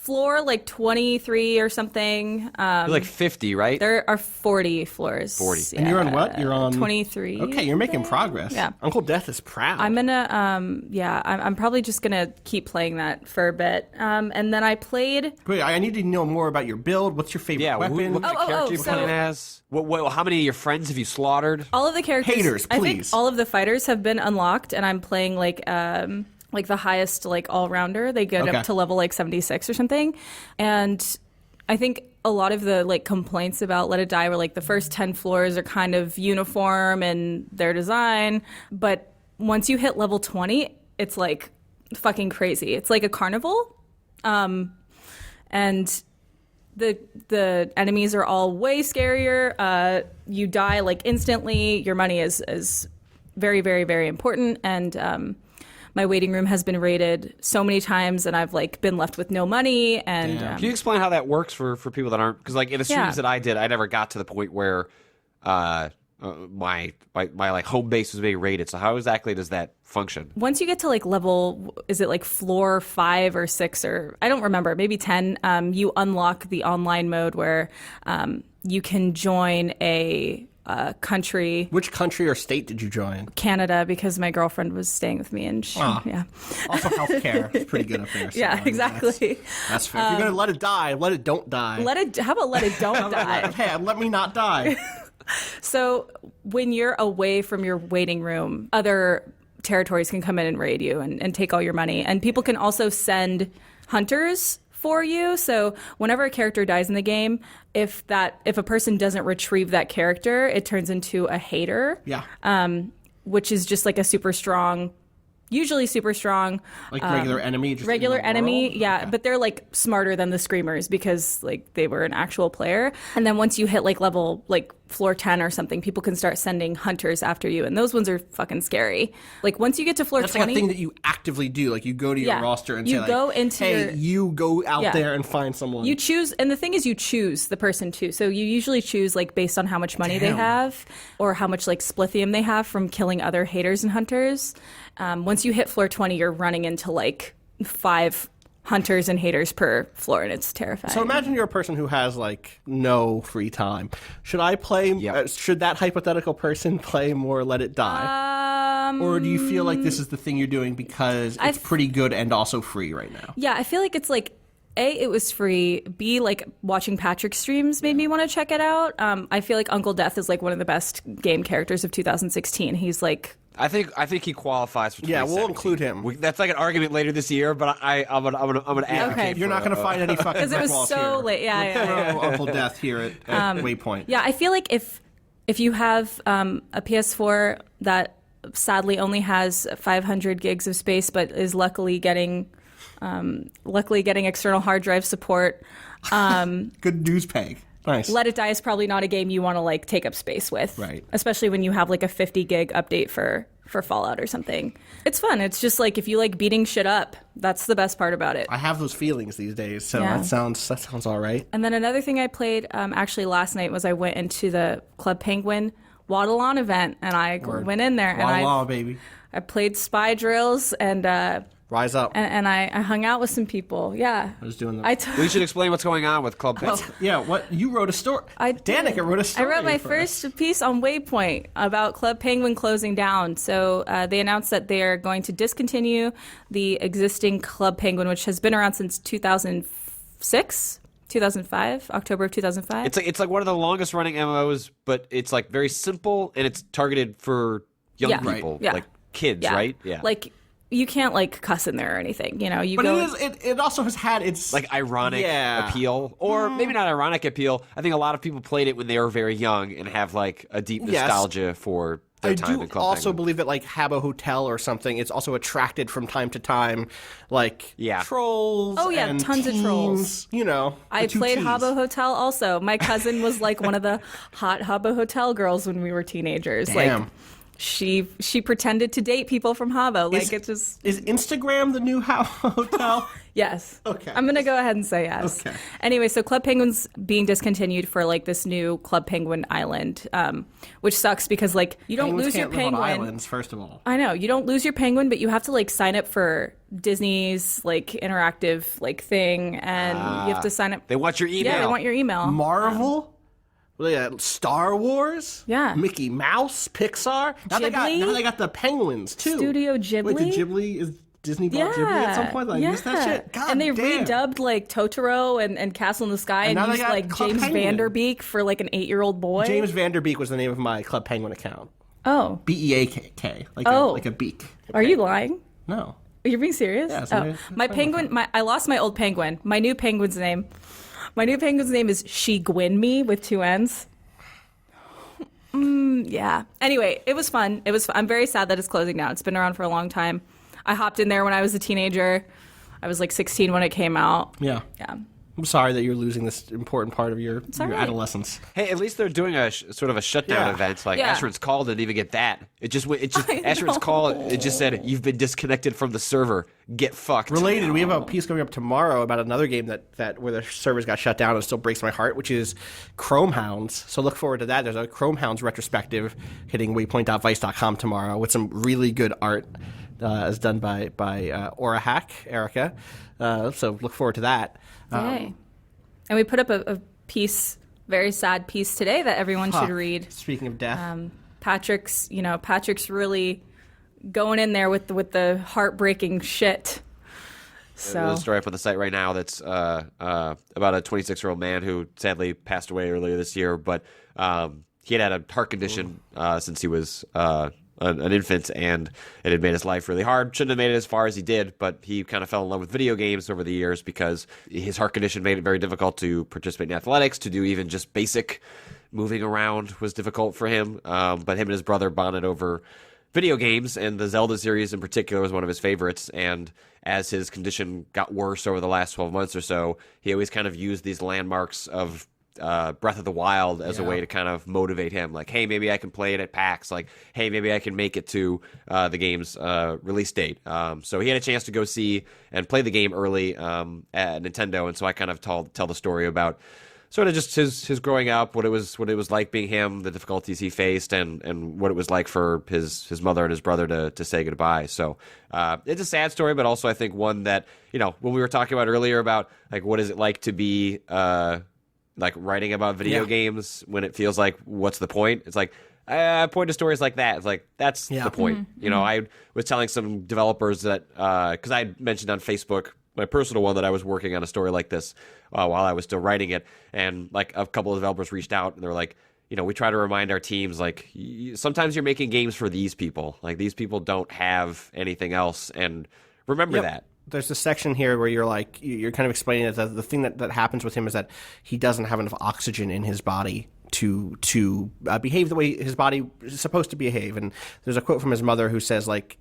Speaker 3: floor like 23 or something.
Speaker 4: You're like 50, right?
Speaker 3: There are 40 floors.
Speaker 4: 40.
Speaker 2: And you're on what? You're on
Speaker 3: 23.
Speaker 2: Okay, you're making progress.
Speaker 3: Yeah.
Speaker 2: Uncle Death is proud.
Speaker 3: I'm gonna, I'm probably just gonna keep playing that for a bit. And then I played.
Speaker 2: Wait, I need to know more about your build. What's your favorite
Speaker 4: Yeah,
Speaker 2: weapon?
Speaker 4: what kind of character you playing as? How many of your friends have you slaughtered?
Speaker 3: All of the characters.
Speaker 2: Haters,
Speaker 3: I think
Speaker 2: please.
Speaker 3: all of the fighters have been unlocked, and I'm playing like the highest like all rounder. They get
Speaker 2: Okay.
Speaker 3: up to level like 76 or something, and I think a lot of the like complaints about Let It Die were like the first 10 floors are kind of uniform in their design, but once you hit level 20, it's like fucking crazy. It's like a carnival, and the enemies are all way scarier. You die like instantly. Your money is very, very, very important, and my waiting room has been raided so many times, and I've like been left with no money. And
Speaker 2: Damn.
Speaker 4: Can you explain how that works for people that aren't? Because like in the streams
Speaker 3: Yeah.
Speaker 4: that I did, I never got to the point where my like home base was being raided. So how exactly does that function?
Speaker 3: once you get to like level, is it like floor 5 or 6 or I don't remember, maybe 10, you unlock the online mode where you can join a country.
Speaker 2: Which country or state did you join?
Speaker 3: Canada, because my girlfriend was staying with me, and she, yeah,
Speaker 2: Also, healthcare is pretty good up there. So, I
Speaker 3: yeah,
Speaker 2: mean,
Speaker 3: exactly.
Speaker 2: That's fair. If you're gonna let it die, let it don't die.
Speaker 3: How about let it don't die?
Speaker 2: Hey, let me not die.
Speaker 3: So when you're away from your waiting room, other territories can come in and raid you and take all your money. And people can also send hunters for you. So whenever a character dies in the game, if a person doesn't retrieve that character, it turns into a hater.
Speaker 2: Yeah.
Speaker 3: Which is just like a super strong, usually super strong.
Speaker 2: Like regular enemy. Just
Speaker 3: Regular
Speaker 2: in the
Speaker 3: enemy,
Speaker 2: world?
Speaker 3: yeah,
Speaker 2: Okay.
Speaker 3: but they're like smarter than the screamers because like they were an actual player. And then once you hit like level like floor 10 or something, people can start sending hunters after you, and those ones are fucking scary. Like once you get to floor
Speaker 2: That's
Speaker 3: 20,
Speaker 2: like a thing that you actively do. Like you go to your
Speaker 3: Yeah.
Speaker 2: roster and
Speaker 3: You
Speaker 2: say, like,
Speaker 3: go into
Speaker 2: hey,
Speaker 3: your-
Speaker 2: you go out
Speaker 3: Yeah.
Speaker 2: there and find someone.
Speaker 3: you choose, and the thing is you choose the person too. So you usually choose like based on how much money they
Speaker 2: Damn.
Speaker 3: have or how much like splithium they have from killing other haters and hunters. Once you hit floor 20, you're running into like 5 hunters and haters per floor, and it's terrifying.
Speaker 2: So imagine you're a person who has like no free time. Should I play?
Speaker 4: Yep.
Speaker 2: Should that hypothetical person play more Let It Die, or do you feel like this is the thing you're doing because it's pretty good and also free right now?
Speaker 3: Yeah, I feel like it's like A, it was free. B, like watching Patrick's streams made me want to check it out. I feel like Uncle Death is like one of the best game characters of 2016. He's like,
Speaker 4: I think he qualifies for.
Speaker 2: Yeah, we'll
Speaker 4: 2017.
Speaker 2: include him.
Speaker 4: That's like an argument later this year, but I'm gonna advocate.
Speaker 3: Okay.
Speaker 2: You're not going to find any fucking
Speaker 3: because it
Speaker 2: brick
Speaker 3: was
Speaker 2: walls
Speaker 3: so
Speaker 2: here.
Speaker 3: late. Yeah.
Speaker 2: Throw Uncle Death here at Waypoint.
Speaker 3: Yeah, I feel like if you have a PS4 that sadly only has 500 gigs of space, but is luckily getting external hard drive support,
Speaker 2: Good news peg. Nice.
Speaker 3: Let It Die is probably not a game you want to like take up space with,
Speaker 2: Right.
Speaker 3: Especially when you have like a 50 gig update for Fallout or something. It's fun. It's just like if you like beating shit up, that's the best part about it.
Speaker 2: I have those feelings these days, so
Speaker 3: Yeah.
Speaker 2: that sounds all right.
Speaker 3: And then another thing I played actually last night was I went into the Club Penguin Waddle On event, and I went in there and
Speaker 2: Law, baby.
Speaker 3: I played spy drills and
Speaker 2: Rise up.
Speaker 3: I hung out with some people. Yeah,
Speaker 2: I was doing that.
Speaker 3: I took.
Speaker 4: We should explain what's going on with Club Penguin.
Speaker 2: Yeah, what you wrote a story.
Speaker 3: I did.
Speaker 2: Danika wrote a story.
Speaker 3: I wrote my
Speaker 2: for us.
Speaker 3: first piece on Waypoint about Club Penguin closing down. So they announced that they are going to discontinue the existing Club Penguin, which has been around since 2006, 2005, October of 2005.
Speaker 4: It's like one of the longest running MMOs, but it's like very simple and it's targeted for young
Speaker 3: Yeah.
Speaker 4: people,
Speaker 3: Right. Yeah.
Speaker 4: like kids,
Speaker 3: yeah.
Speaker 4: right? Yeah,
Speaker 3: Like you can't like cuss in there or anything. You know, you
Speaker 2: But
Speaker 3: go.
Speaker 2: it also has had its
Speaker 4: like ironic
Speaker 2: Yeah.
Speaker 4: appeal, or maybe not ironic appeal. I think a lot of people played it when they were very young and have like a deep
Speaker 2: Yes.
Speaker 4: nostalgia for their
Speaker 2: I
Speaker 4: time
Speaker 2: do
Speaker 4: in Club
Speaker 2: also
Speaker 4: Penguin.
Speaker 2: believe that like Habbo Hotel or something, it's also attracted from time to time like
Speaker 4: Yeah.
Speaker 2: trolls.
Speaker 3: Oh, yeah,
Speaker 2: and
Speaker 3: tons of
Speaker 2: teens,
Speaker 3: trolls.
Speaker 2: You know,
Speaker 3: I
Speaker 2: the two
Speaker 3: played
Speaker 2: Ts.
Speaker 3: Habbo Hotel also. My cousin was like one of the hot Habbo Hotel girls when we were teenagers.
Speaker 2: Damn.
Speaker 3: Like She pretended to date people from Habbo. Like, it just...
Speaker 2: Is Instagram the new hotel?
Speaker 3: Yes.
Speaker 2: Okay.
Speaker 3: I'm going to go ahead and say yes.
Speaker 2: Okay.
Speaker 3: Anyway, so Club Penguin's being discontinued for, like, this new Club Penguin Island, which sucks because, like, you don't
Speaker 2: Penguins
Speaker 3: lose your
Speaker 2: can't live on
Speaker 3: penguin.
Speaker 2: islands, first of all.
Speaker 3: I know. You don't lose your penguin, but you have to, like, sign up for Disney's, like, interactive, like, thing, and you have to sign up.
Speaker 4: They want your email.
Speaker 3: Yeah, they want your email.
Speaker 2: Marvel? Well, yeah, Star Wars?
Speaker 3: Yeah.
Speaker 2: Mickey Mouse? Pixar? Now
Speaker 3: Ghibli?
Speaker 2: they got the penguins, too.
Speaker 3: Studio Ghibli?
Speaker 2: Wait, did Ghibli... Is Disney bought Ghibli at some point? Like, I missed that shit? God
Speaker 3: and they
Speaker 2: damn.
Speaker 3: redubbed, like, Totoro and Castle in the Sky and
Speaker 2: now they
Speaker 3: used,
Speaker 2: got
Speaker 3: like,
Speaker 2: Club
Speaker 3: James
Speaker 2: Penguin.
Speaker 3: Vanderbeek for, like, an 8-year-old boy.
Speaker 2: James Vanderbeek was the name of my Club Penguin account.
Speaker 3: Oh.
Speaker 2: B-E-A-K. Like a beak.
Speaker 3: Are you lying?
Speaker 2: No.
Speaker 3: You're being serious?
Speaker 2: Yeah,
Speaker 3: oh. My penguin, I lost my old penguin. My new penguin's name is She Gwyn Me with 2 N's. Yeah. Anyway, it was fun. I'm very sad that it's closing down. It's been around for a long time. I hopped in there when I was a teenager. I was like 16 when it came out.
Speaker 2: Yeah.
Speaker 3: Yeah.
Speaker 2: I'm sorry that you're losing this important part of your
Speaker 3: all right.
Speaker 2: adolescence.
Speaker 4: Hey, at least they're doing a sort of a shutdown
Speaker 2: Yeah.
Speaker 4: event. Like
Speaker 3: Yeah.
Speaker 4: Ashford's call didn't even get that. It just Ashford's
Speaker 3: know.
Speaker 4: call. It just said you've been disconnected from the server. Get fucked.
Speaker 2: Related, we have a piece coming up tomorrow about another game that where the servers got shut down and still breaks my heart, which is Chrome Hounds. So look forward to that. There's a Chrome Hounds retrospective hitting waypoint.vice.com tomorrow with some really good art as done by Aura Hack, Erica. So look forward to that.
Speaker 3: Yay. And we put up a piece, very sad piece today that everyone should read.
Speaker 2: Speaking of death.
Speaker 3: Patrick's really going in there with the heartbreaking shit.
Speaker 4: There's
Speaker 3: So
Speaker 4: a story up on the site right now that's about a 26-year-old man who sadly passed away earlier this year, but he had a heart condition since he was an infant, and it had made his life really hard. Shouldn't have made it as far as he did, but he kind of fell in love with video games over the years because his heart condition made it very difficult to participate in athletics, to do even just basic moving around was difficult for him. But him and his brother bonded over video games, and the Zelda series in particular was one of his favorites. And as his condition got worse over the last 12 months or so, he always kind of used these landmarks of Breath of the Wild as a way to kind of motivate him. Like, hey, maybe I can play it at PAX. Like, hey, maybe I can make it to the game's release date. So he had a chance to go see and play the game early at Nintendo, and so I kind of tell the story about sort of just his growing up, what it was like being him, the difficulties he faced, and what it was like for his mother and his brother to say goodbye. So it's a sad story, but also I think one that, when we were talking about earlier about like what is it like to be like writing about video games when it feels like what's the point? It's like I point to stories like that. It's like that's the point. I was telling some developers that because I had mentioned on Facebook my personal one that I was working on a story like this while I was still writing it, and like a couple of developers reached out and they were like, we try to remind our teams like sometimes you're making games for these people. Like these people don't have anything else, and remember that.
Speaker 2: There's a section here where you're kind of explaining that the thing that happens with him is that he doesn't have enough oxygen in his body to behave the way his body is supposed to behave. And there's a quote from his mother who says, like,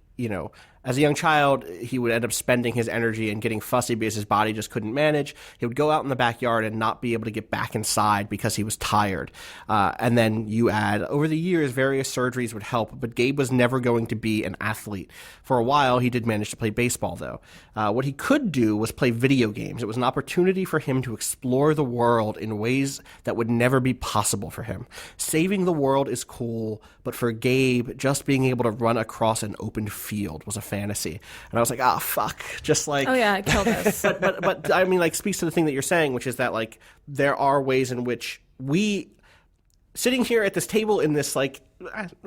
Speaker 2: as a young child, he would end up spending his energy and getting fussy because his body just couldn't manage. He would go out in the backyard and not be able to get back inside because he was tired. And then you add, over the years, various surgeries would help, but Gabe was never going to be an athlete. For a while, he did manage to play baseball, though. What he could do was play video games. It was an opportunity for him to explore the world in ways that would never be possible for him. Saving the world is cool, but for Gabe, just being able to run across an open field was a fantasy. And I was like, fuck. Just like,
Speaker 3: oh yeah, kill this.
Speaker 2: but I mean, like, speaks to the thing that you're saying, which is that like there are ways in which we, sitting here at this table in this like,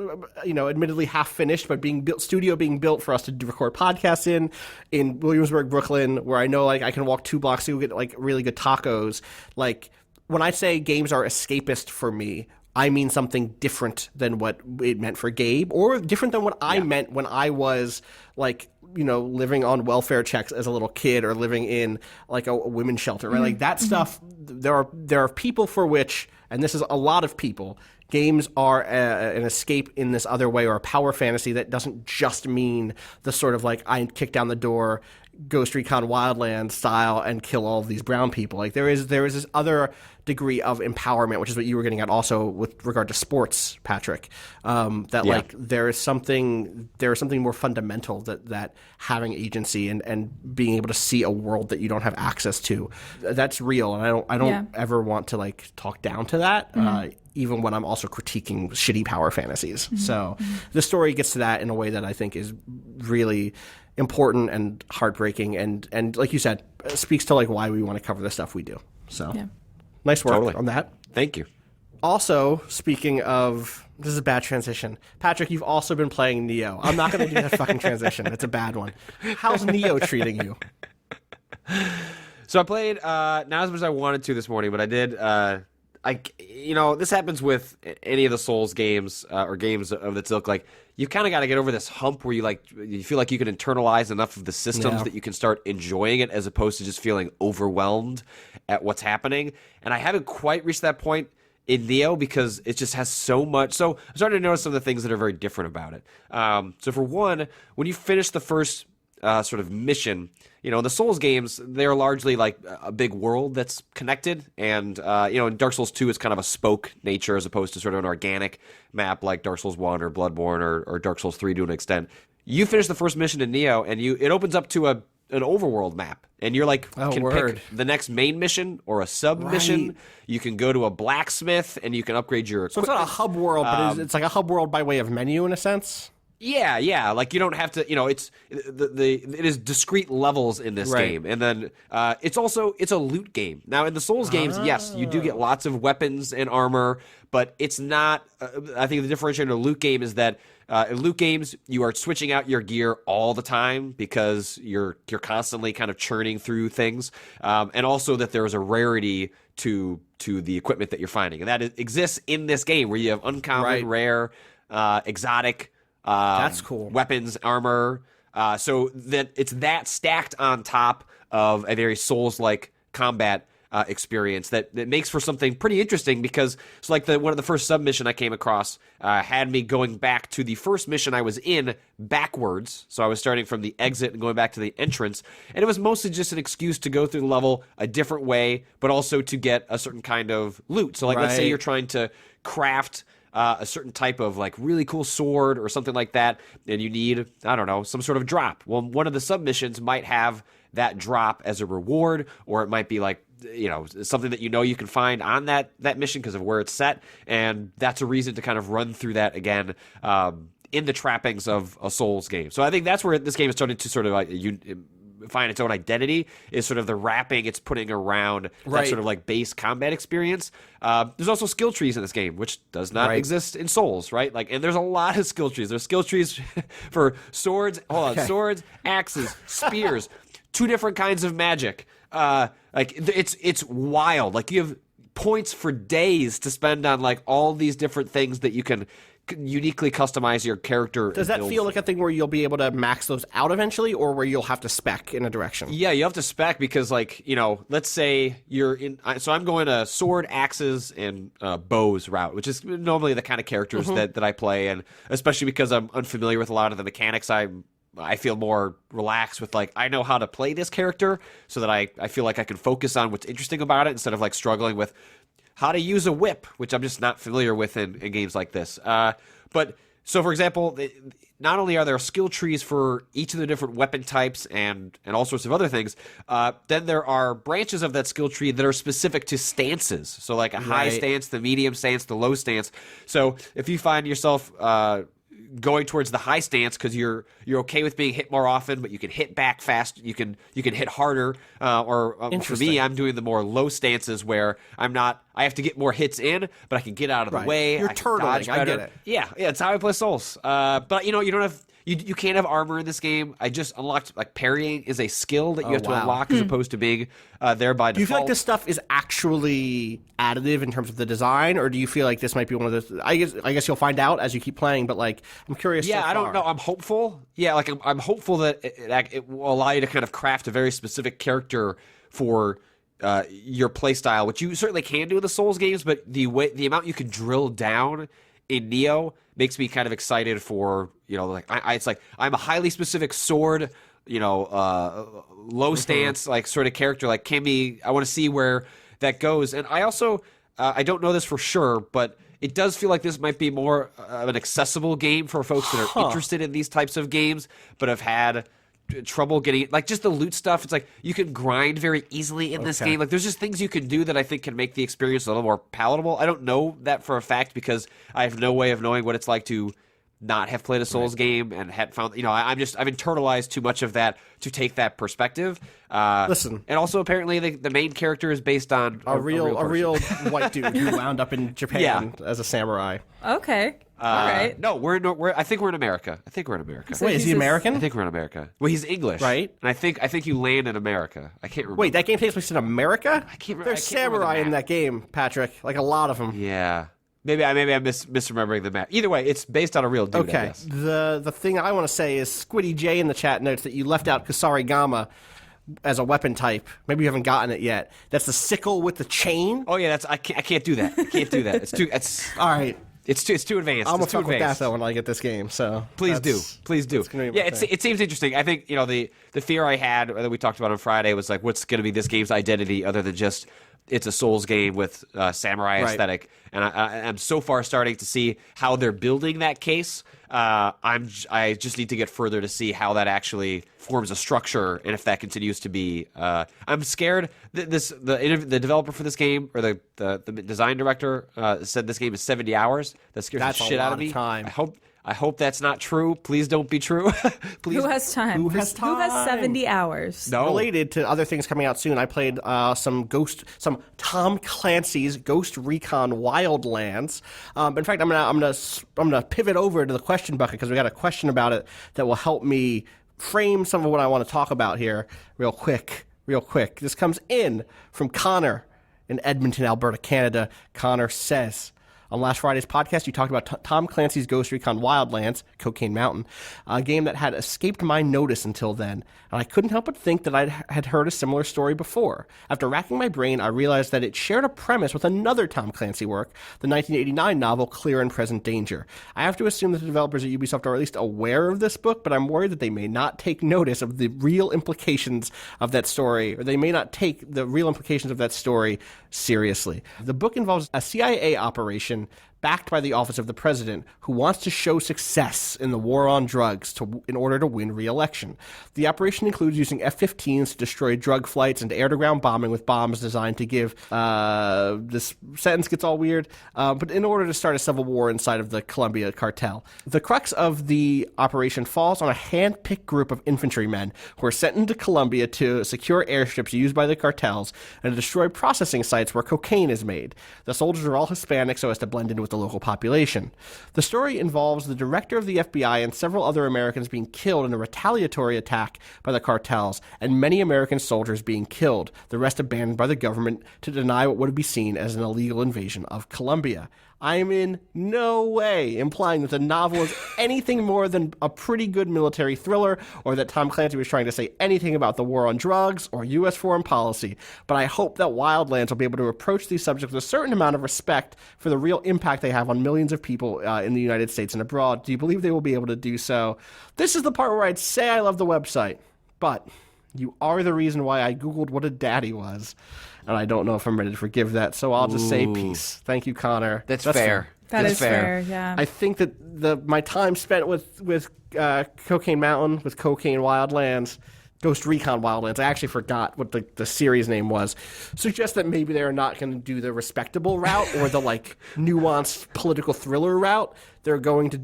Speaker 2: admittedly half finished, but studio being built for us to record podcasts in Williamsburg, Brooklyn, where I know like I can walk 2 blocks to go get like really good tacos. Like when I say games are escapist for me, I mean something different than what it meant for Gabe, or different than what I meant when I was like, living on welfare checks as a little kid, or living in like a women's shelter, right? Like that stuff. There are people for which, and this is a lot of people, games are an escape in this other way, or a power fantasy that doesn't just mean the sort of like I kick down the door, Ghost Recon Wildlands style and kill all of these brown people. Like there is this other degree of empowerment, which is what you were getting at also with regard to sports, Patrick. Like there is something more fundamental that having agency and being able to see a world that you don't have access to, that's real. And I don't ever want to like talk down to that. Even when I'm also critiquing shitty power fantasies. So the story gets to that in a way that I think is really important and heartbreaking, and like you said, speaks to like why we want to cover the stuff we do. So nice work on that.
Speaker 4: Thank you.
Speaker 2: Also, speaking of, this is a bad transition. Patrick, you've also been playing Nioh. I'm not going to do that fucking transition. It's a bad one. How's Nioh treating you?
Speaker 4: So I played not as much as I wanted to this morning, but I did. This happens with any of the Souls games or games of that ilk. Like, you kind of got to get over this hump where you feel like you can internalize enough of the systems that you can start enjoying it, as opposed to just feeling overwhelmed at what's happening. And I haven't quite reached that point in Nioh because it just has so much. So I'm starting to notice some of the things that are very different about it. So for one, when you finish the first sort of mission, the Souls games, they're largely like a big world that's connected. And, in Dark Souls 2, it's kind of a spoke nature as opposed to sort of an organic map like Dark Souls 1 or Bloodborne or Dark Souls 3 to an extent. You finish the first mission in Nioh, and it opens up to an overworld map. And you're like, pick the next main mission or a sub mission. You can go to a blacksmith, and you can upgrade your equipment.
Speaker 2: So it's not a hub world, but it's like a hub world by way of menu in a sense?
Speaker 4: Yeah. Like, you don't have to, it is discrete levels in this game. And then it's a loot game. Now, in the Souls games, yes, you do get lots of weapons and armor, but it's not, I think the differentiator in a loot game is that in loot games, you are switching out your gear all the time because you're constantly kind of churning through things. And also that there is a rarity to the equipment that you're finding. And that exists in this game where you have uncommon, rare, exotic,
Speaker 2: that's cool.
Speaker 4: Weapons, armor, so that it's that stacked on top of a very Souls-like combat experience that makes for something pretty interesting, because it's like one of the first submission I came across had me going back to the first mission I was in backwards. So I was starting from the exit and going back to the entrance, and it was mostly just an excuse to go through the level a different way, but also to get a certain kind of loot. So like, let's say you're trying to craft a certain type of like really cool sword or something like that, and you need, I don't know, some sort of drop. Well, one of the submissions might have that drop as a reward, or it might be like, something that you can find on that mission because of where it's set, and that's a reason to kind of run through that again in the trappings of a Souls game. So I think that's where this game is starting to sort of find its own identity, is sort of the wrapping it's putting around that sort of like base combat experience. There's also skill trees in this game, which does not exist in Souls, right? Like, and there's a lot of skill trees. There's skill trees for swords, swords, axes, spears, 2 different kinds of magic. Like, it's wild. Like, you have points for days to spend on like all these different things that you can uniquely customize your character.
Speaker 2: Does that feel like a thing where you'll be able to max those out eventually, or where you'll have to spec in a direction?
Speaker 4: Yeah, you have to spec because, like, let's say you're in. So I'm going a sword, axes, and bows route, which is normally the kind of characters that I play, and especially because I'm unfamiliar with a lot of the mechanics, I feel more relaxed with, like, I know how to play this character, so that I feel like I can focus on what's interesting about it instead of like struggling with how to use a whip, which I'm just not familiar with in games like this. But so, for example, not only are there skill trees for each of the different weapon types and all sorts of other things, then there are branches of that skill tree that are specific to stances. So like a high stance, the medium stance, the low stance. So if you find yourself going towards the high stance because you're okay with being hit more often, but you can hit back fast, you can hit harder, or for me, I'm doing the more low stances where I have to get more hits in, but I can get out of the way.
Speaker 2: You're turtling. I get it.
Speaker 4: Yeah, it's how I play Souls. But you don't have. You can't have armor in this game. I just unlocked, like, parrying is a skill that you have to unlock as opposed to being there by default.
Speaker 2: Do you feel like this stuff is actually additive in terms of the design, or do you feel like this might be one of those? I guess you'll find out as you keep playing, but like, I'm curious.
Speaker 4: Yeah,
Speaker 2: so
Speaker 4: I don't know. I'm hopeful. Yeah, like I'm hopeful that it will allow you to kind of craft a very specific character for your play style, which you certainly can do in the Souls games, but the amount you can drill down in Nioh makes me kind of excited for, it's like it's like I'm a highly specific sword low stance, like sort of character like Kimmy. I want to see where that goes. And I also, I don't know this for sure, but it does feel like this might be more of an accessible game for folks that are interested in these types of games, but have had trouble getting, like, just the loot stuff. It's like you can grind very easily in this game. Like, there's just things you can do that I think can make the experience a little more palatable. I don't know that for a fact because I have no way of knowing what it's like to not have played a Souls game and had found, I've internalized too much of that to take that perspective.
Speaker 2: Listen,
Speaker 4: and also apparently the main character is based on
Speaker 2: a real white dude who wound up in Japan as a samurai.
Speaker 3: Okay. All right.
Speaker 4: No, I think we're in America.
Speaker 2: Wait, is he American?
Speaker 4: I think we're in America. Well, he's English,
Speaker 2: right?
Speaker 4: And I think you land in America. I can't remember.
Speaker 2: Wait, that game takes place in America?
Speaker 4: I can't remember.
Speaker 2: There's samurai in that game, Patrick. Like a lot of them.
Speaker 4: Yeah. Maybe I'm misremembering the map. Either way, it's based on a real dude.
Speaker 2: Okay.
Speaker 4: I guess.
Speaker 2: The thing I want to say is Squiddy J in the chat notes that you left out Kusarigama as a weapon type. Maybe you haven't gotten it yet. That's the sickle with the chain.
Speaker 4: Oh yeah, I can't do that. I can't do that. It's
Speaker 2: all right.
Speaker 4: It's too advanced.
Speaker 2: I'm gonna fuck with that though when I get this game. So
Speaker 4: please do. Yeah, it seems interesting. I think the fear I had that we talked about on Friday was like, what's going to be this game's identity other than just it's a Souls game with samurai aesthetic, and I'm so far starting to see how they're building that case. I just need to get further to see how that actually forms a structure, and if that continues to be. I'm scared that the developer for this game or the design director said this game is 70 hours. That scares the shit out of me.
Speaker 2: Time.
Speaker 4: I hope that's not true. Please don't be true. Please.
Speaker 3: Who has time?
Speaker 2: Who has
Speaker 3: 70 hours?
Speaker 4: No.
Speaker 2: Related to other things coming out soon, I played some Tom Clancy's Ghost Recon Wildlands. In fact, I'm gonna pivot over to the question bucket because we got a question about it that will help me frame some of what I want to talk about here real quick. This comes in from Connor in Edmonton, Alberta, Canada. Connor says, on last Friday's podcast, you talked about Tom Clancy's Ghost Recon Wildlands, Cocaine Mountain, a game that had escaped my notice until then, and I couldn't help but think that I had heard a similar story before. After racking my brain, I realized that it shared a premise with another Tom Clancy work, the 1989 novel Clear and Present Danger. I have to assume that the developers at Ubisoft are at least aware of this book, but I'm worried that they may not take notice of the real implications of that story, or they may not take the real implications of that story seriously. The book involves a CIA operation backed by the Office of the President, who wants to show success in the war on drugs in order to win re-election. The operation includes using F-15s to destroy drug flights and air-to-ground bombing with bombs designed to give, this sentence gets all weird, but in order to start a civil war inside of the Colombia cartel. The crux of the operation falls on a hand-picked group of infantrymen who are sent into Colombia to secure airships used by the cartels and to destroy processing sites where cocaine is made. The soldiers are all Hispanic so as to blend in with the local population. The story involves the director of the FBI and several other Americans being killed in a retaliatory attack by the cartels, and many American soldiers being killed, the rest abandoned by the government to deny what would be seen as an illegal invasion of Colombia. I am in no way implying that the novel is anything more than a pretty good military thriller, or that Tom Clancy was trying to say anything about the war on drugs or U.S. foreign policy, but I hope that Wildlands will be able to approach these subjects with a certain amount of respect for the real impact they have on millions of people in the United States and abroad. Do you believe they will be able to do so? This is the part where I'd say I love the website, but you are the reason why I Googled what a daddy was. And I don't know if I'm ready to forgive that, so I'll just say peace. Thank you, Connor.
Speaker 4: That's fair.
Speaker 3: That is fair, yeah.
Speaker 2: I think that my time spent with Cocaine Mountain, with Cocaine Wildlands, Ghost Recon Wildlands, I actually forgot what the series name was, suggests that maybe they're not going to do the respectable route or the nuanced political thriller route. They're going to...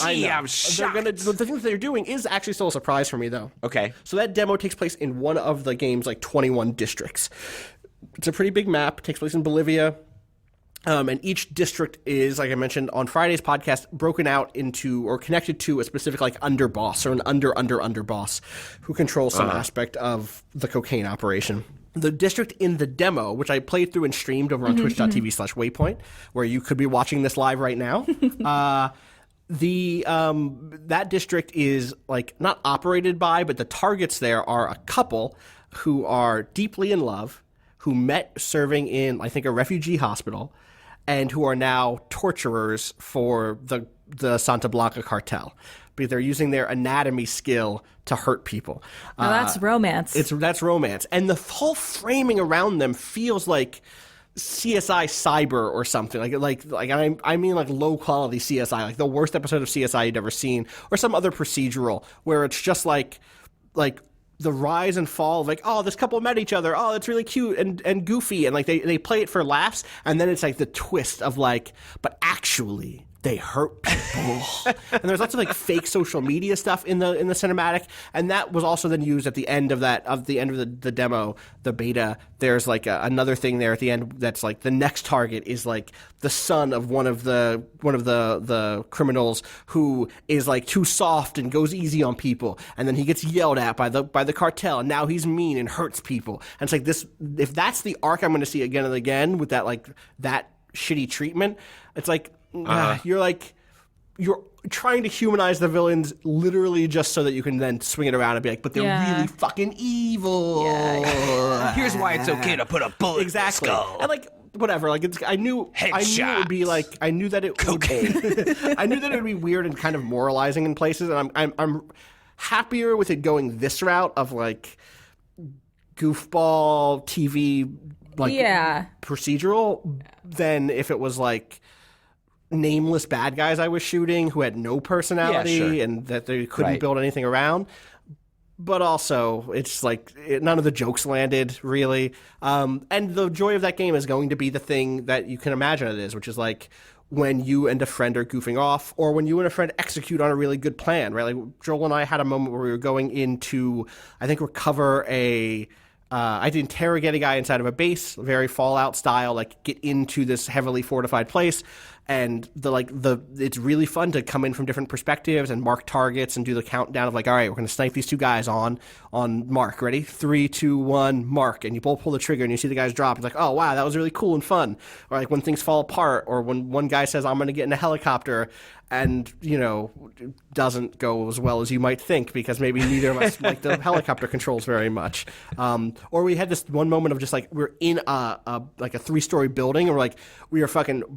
Speaker 4: I'm shocked.
Speaker 2: The thing that they're doing is actually still a surprise for me, though.
Speaker 4: Okay.
Speaker 2: So that demo takes place in one of the game's 21 districts. It's a pretty big map. It takes place in Bolivia. And each district is, like I mentioned on Friday's podcast, broken out into or connected to a specific underboss or an underboss who controls some aspect of the cocaine operation. The district in the demo, which I played through and streamed over on twitch.tv/waypoint, where you could be watching this live right now, that district is not operated by, but the targets there are a couple who are deeply in love, who met serving in, I think, a refugee hospital, and who are now torturers for the Santa Blanca cartel. Because they're using their anatomy skill to hurt people.
Speaker 3: Now that's romance.
Speaker 2: That's romance. And the whole framing around them feels like CSI Cyber or something. I mean like low quality CSI, like the worst episode of CSI you'd ever seen, or some other procedural where it's just like the rise and fall of like, oh, this couple met each other. Oh, it's really cute and goofy. And like they play it for laughs. And then it's like the twist of like, but actually they hurt people. And there's lots of like fake social media stuff in the cinematic. And that was also then used at the end of the demo, the beta. There's like another thing there at the end that's like the next target is like the son of one of the criminals who is like too soft and goes easy on people, and then he gets yelled at by the cartel, and now he's mean and hurts people. And it's like this, if that's the arc I'm going to see again and again with that like that shitty treatment, it's like you're trying to humanize the villains literally just so that you can then swing it around and be like, but they're really fucking evil.
Speaker 4: Here's why it's okay to put a bullet
Speaker 2: exactly.
Speaker 4: in the skull.
Speaker 2: And like whatever, like I knew it would be like I knew that it would be weird and kind of moralizing in places, and I'm happier with it going this route of like goofball TV like procedural than if it was like nameless bad guys I was shooting who had no personality and that they couldn't build anything around. But also, it's like none of the jokes landed, really. And the joy of that game is going to be the thing that you can imagine it is, which is like when you and a friend are goofing off, or when you and a friend execute on a really good plan, right? Like Joel and I had a moment where we were going into, I think, recover I did interrogate a guy inside of a base, very Fallout style, like get into this heavily fortified place. And it's really fun to come in from different perspectives and mark targets and do the countdown of like, all right, we're going to snipe these two guys on mark. Ready? 3, 2, 1, mark. And you both pull the trigger and you see the guys drop. It's like, oh, wow, that was really cool and fun. Or like when things fall apart, or when one guy says, I'm going to get in a helicopter, and, you know, doesn't go as well as you might think because maybe neither of us like the helicopter controls very much. Or we had this one moment of just like we're in a 3-story building, and we're like,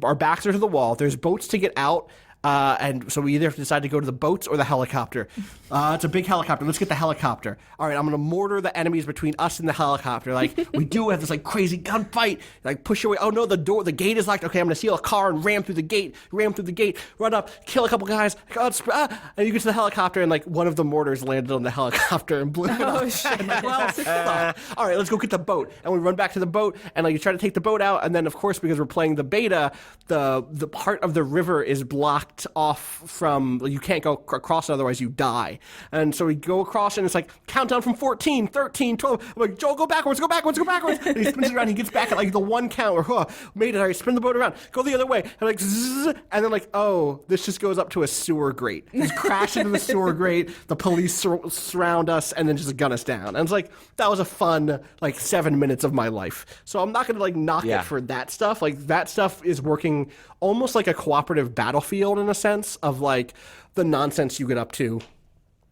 Speaker 2: our backs are to the wall. There's boats to get out. And so we either have to decide to go to the boats or the helicopter. It's a big helicopter. Let's get the helicopter. All right, I'm going to mortar the enemies between us and the helicopter. Like, we do have this, like, crazy gunfight. Like, push away. Oh, no, the gate is locked. Okay, I'm going to steal a car and ram through the gate, run up, kill a couple guys. And you get to the helicopter, and, like, one of the mortars landed on the helicopter and blew it up.
Speaker 3: Shit.
Speaker 2: And, like, well, all right, let's go get the boat. And we run back to the boat, and, like, you try to take the boat out. And then, of course, because we're playing the beta, the part of the river is blocked off from, you can't go across it, otherwise you die. And so we go across, and it's like countdown from 14, 13, 12. I'm like, Joel, go backwards. And he spins it around, he gets back at like the one count where, made it, all right, spin the boat around, go the other way, and like, zzz, and then like, oh, this just goes up to a sewer grate. He's crashed into the sewer grate, the police surround us, and then just gun us down. And it's like, that was a fun, like, 7 minutes of my life. So I'm not going to like knock it for that stuff. Like, that stuff is working almost like a cooperative battlefield in a sense of like the nonsense you get up to.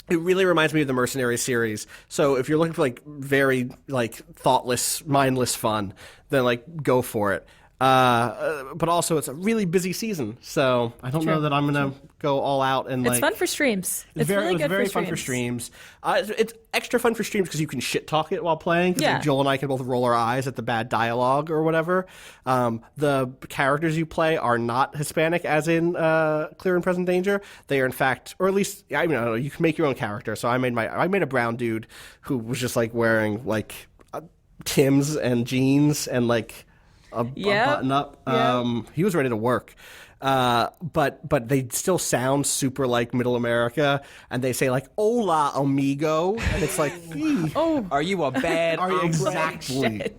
Speaker 2: It really reminds me of the Mercenaries series. So if you're looking for like very like thoughtless, mindless fun, then like go for it. But also it's a really busy season, so I don't know that I'm gonna go all out and like.
Speaker 3: It's fun for streams. It's
Speaker 2: very fun for streams. It's extra fun for streams because you can shit talk it while playing. Because like Joel and I can both roll our eyes at the bad dialogue or whatever. The characters you play are not Hispanic, as in Clear and Present Danger. They are in fact, or at least I don't know. You can make your own character. So I made a brown dude who was just like wearing like Timbs and jeans and like. A button up. He was ready to work. But they still sound super like Middle America, and they say like "Hola, amigo," and it's like,
Speaker 4: are you a bad?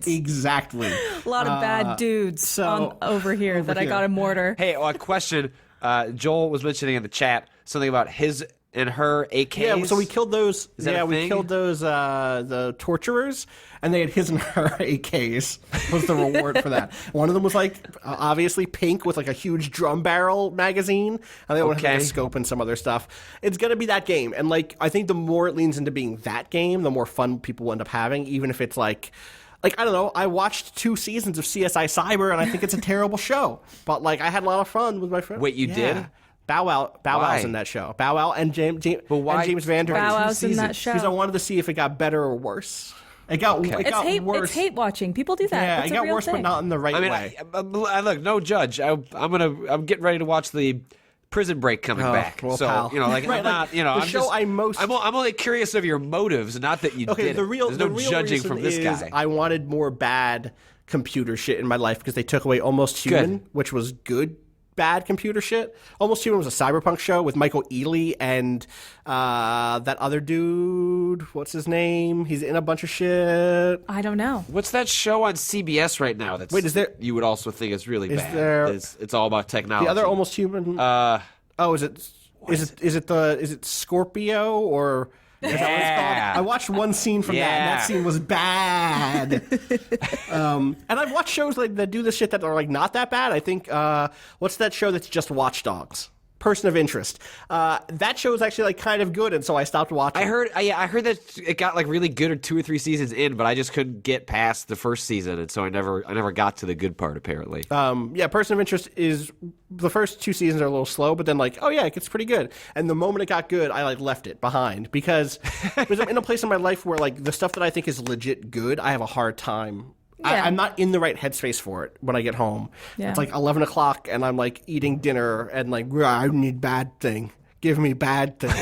Speaker 2: Exactly.
Speaker 3: A lot of bad dudes over here that I got a mortar.
Speaker 4: Hey, a question. Joel was mentioning in the chat something about his and her AKs.
Speaker 2: Yeah, so we killed those.
Speaker 4: We
Speaker 2: killed those the torturers, and they had his and her AKs. Was the reward for that? One of them was like obviously pink with like a huge drum barrel magazine, and they had like a scope and some other stuff. It's gonna be that game, and like I think the more it leans into being that game, the more fun people will end up having, even if it's like like, I don't know, I watched 2 seasons of CSI Cyber, and I think it's a terrible show. But, like, I had a lot of fun with my friends.
Speaker 4: Wait, you did?
Speaker 2: Bow Wow's in that show. Bow Wow and James
Speaker 4: why?
Speaker 2: and James Van Der.
Speaker 3: Bow Wow's in that show.
Speaker 2: Because I wanted to see if it got better or worse. It got worse.
Speaker 3: It's hate watching. People do that.
Speaker 2: Yeah,
Speaker 3: It's
Speaker 2: it
Speaker 3: a
Speaker 2: got
Speaker 3: real
Speaker 2: worse,
Speaker 3: thing.
Speaker 2: but not in the right
Speaker 4: I mean,
Speaker 2: way.
Speaker 4: I look, no judge. I'm getting ready to watch the Prison Break coming back.
Speaker 2: Well,
Speaker 4: so
Speaker 2: pal.
Speaker 4: you know, like
Speaker 2: Right,
Speaker 4: I'm not, you know,
Speaker 2: the
Speaker 4: I'm
Speaker 2: show
Speaker 4: just,
Speaker 2: I'm most.
Speaker 4: I'm only curious of your motives, not that you
Speaker 2: Okay,
Speaker 4: did.
Speaker 2: the real
Speaker 4: There's no
Speaker 2: the real
Speaker 4: judging
Speaker 2: reason
Speaker 4: from this
Speaker 2: is
Speaker 4: guy.
Speaker 2: I wanted more bad computer shit in my life because they took away Almost Human,
Speaker 4: Good.
Speaker 2: which was good. Bad computer shit. Almost Human was a cyberpunk show with Michael Ealy and that other dude. What's his name? He's in a bunch of shit.
Speaker 3: I don't know.
Speaker 4: What's that show on CBS right now? That's
Speaker 2: Wait, is there-
Speaker 4: You would also think is really bad.
Speaker 2: there-
Speaker 4: It's all about technology.
Speaker 2: The other Almost Human. Is it Scorpio or? Is that what it's
Speaker 4: Yeah.
Speaker 2: called? I watched one scene from that, and that
Speaker 4: Yeah.
Speaker 2: scene was bad. And I've watched shows like that do this shit that are like not that bad. I think what's that show that's just Watch Dogs? Person of Interest. That show is actually like kind of good, and so I stopped watching.
Speaker 4: I heard that it got like really good or 2 or 3 seasons in, but I just couldn't get past the first season, and so I never got to the good part. Apparently,
Speaker 2: Yeah, Person of Interest is the first 2 seasons are a little slow, but then like, oh yeah, it gets pretty good. And the moment it got good, I like left it behind because I'm in a place in my life where like the stuff that I think is legit good, I have a hard time.
Speaker 3: Yeah.
Speaker 2: I'm not in the right headspace for it when I get home.
Speaker 3: Yeah.
Speaker 2: It's like 11 o'clock and I'm like eating dinner and like, I need bad thing. Give me bad thing.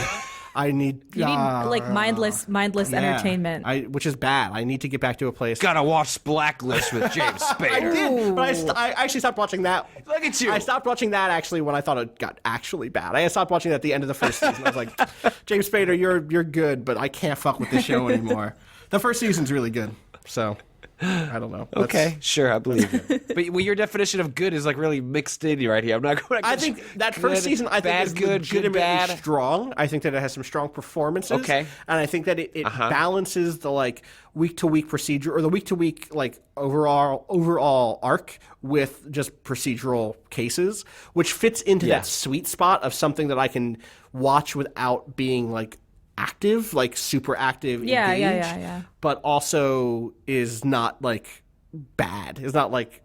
Speaker 2: I need.
Speaker 3: You need like mindless entertainment.
Speaker 2: Which is bad. I need to get back to a place.
Speaker 4: gotta watch Blacklist with James Spader.
Speaker 2: I did, but I actually stopped watching that.
Speaker 4: Look at you.
Speaker 2: I stopped watching that actually when I thought it got actually bad. I stopped watching that at the end of the first season. I was like, James Spader, you're good, but I can't fuck with this show anymore. The first season's really good, so I don't know.
Speaker 4: Okay, sure, I believe you. But your definition of good is like really mixed in right here. I'm not going.
Speaker 2: I think that first season, I think,
Speaker 4: bad,
Speaker 2: is
Speaker 4: good,
Speaker 2: legitimately
Speaker 4: bad.
Speaker 2: strong. I think that it has some strong performances.
Speaker 4: Okay.
Speaker 2: And I think that it balances the like week-to-week procedure or the week-to-week like overall arc with just procedural cases, which fits into that sweet spot of something that I can watch without being like active, like super active, engaged,
Speaker 3: Yeah.
Speaker 2: but also is not like bad. It's not like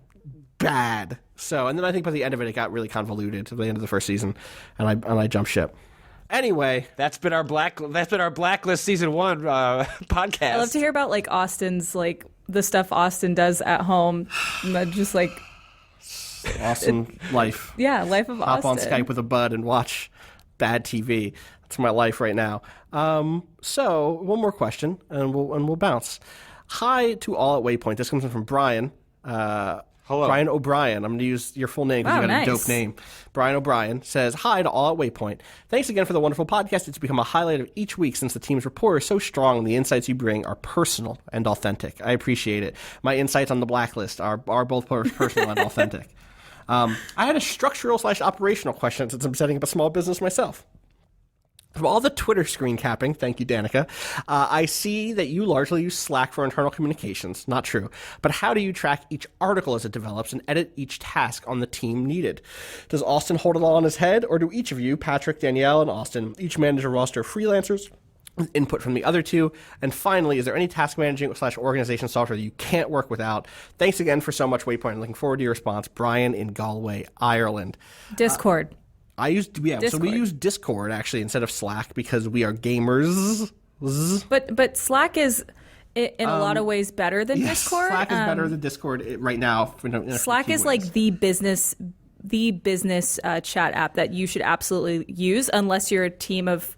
Speaker 2: bad. So, and then I think by the end of it, it got really convoluted to the end of the first season, and I jumped ship. Anyway,
Speaker 4: That's been our Blacklist season 1 podcast.
Speaker 3: I love to hear about like Austin's like the stuff Austin does at home, and that just like
Speaker 2: awesome life.
Speaker 3: life of
Speaker 2: Hop
Speaker 3: Austin.
Speaker 2: on Skype with a bud and watch bad TV. That's my life right now. So one more question, and we'll bounce. Hi to all at Waypoint. This comes in from Brian.
Speaker 4: Hello.
Speaker 2: Brian O'Brien. I'm going to use your full name because
Speaker 3: Wow,
Speaker 2: you got
Speaker 3: nice.
Speaker 2: a dope name. Brian O'Brien says, hi to all at Waypoint. Thanks again for the wonderful podcast. It's become a highlight of each week since the team's rapport is so strong and the insights you bring are personal and authentic. I appreciate it. My insights on the Blacklist are both personal and authentic. I had a structural/operational question since I'm setting up a small business myself. From all the Twitter screen capping, thank you, Danika, I see that you largely use Slack for internal communications. Not true. But how do you track each article as it develops and edit each task on the team needed? Does Austin hold it all on his head, or do each of you, Patrick, Danielle, and Austin, each manage a roster of freelancers with input from the other two? And finally, is there any task managing/organization software that you can't work without? Thanks again for so much, Waypoint. Looking forward to your response. Brian in Galway, Ireland.
Speaker 3: Discord.
Speaker 2: So we
Speaker 3: Discord.
Speaker 2: use Discord actually instead of Slack because we are gamers.
Speaker 3: But Slack is in a lot of ways better than Discord.
Speaker 2: Slack is better than Discord right now.
Speaker 3: Slack is like the business chat app that you should absolutely use unless you're a team of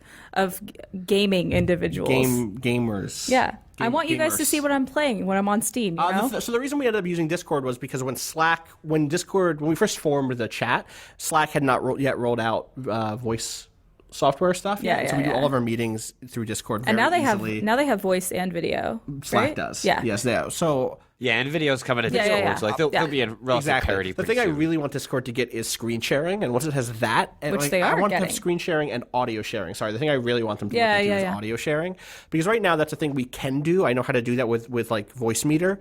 Speaker 3: gaming individuals.
Speaker 2: gamers.
Speaker 3: Yeah. I want you guys to
Speaker 2: gamers.
Speaker 3: see what I'm playing when I'm on Steam, you know?
Speaker 2: So the reason we ended up using Discord was because when we first formed the chat, Slack had not yet rolled out voice software stuff.
Speaker 3: Yeah,
Speaker 2: So we do
Speaker 3: yeah.
Speaker 2: all of our meetings through Discord very
Speaker 3: And now
Speaker 2: easily.
Speaker 3: they have voice and video.
Speaker 2: Slack
Speaker 3: right?
Speaker 2: does.
Speaker 3: Yeah.
Speaker 2: Yes, they have. So
Speaker 4: Yeah, and video's coming to
Speaker 3: Yeah,
Speaker 4: Discord,
Speaker 3: yeah, yeah.
Speaker 4: so like they'll be in relative
Speaker 2: exactly.
Speaker 4: parity.
Speaker 2: The
Speaker 4: pretty
Speaker 2: thing I
Speaker 4: soon.
Speaker 2: really want Discord to get is screen sharing, and once it has that, and
Speaker 3: Which they
Speaker 2: I
Speaker 3: are
Speaker 2: want to have
Speaker 3: getting.
Speaker 2: screen sharing and audio sharing. Sorry, the thing I really want them to
Speaker 3: Yeah,
Speaker 2: look into
Speaker 3: yeah.
Speaker 2: is audio sharing, because right now that's a thing we can do. I know how to do that with like Voice Meter,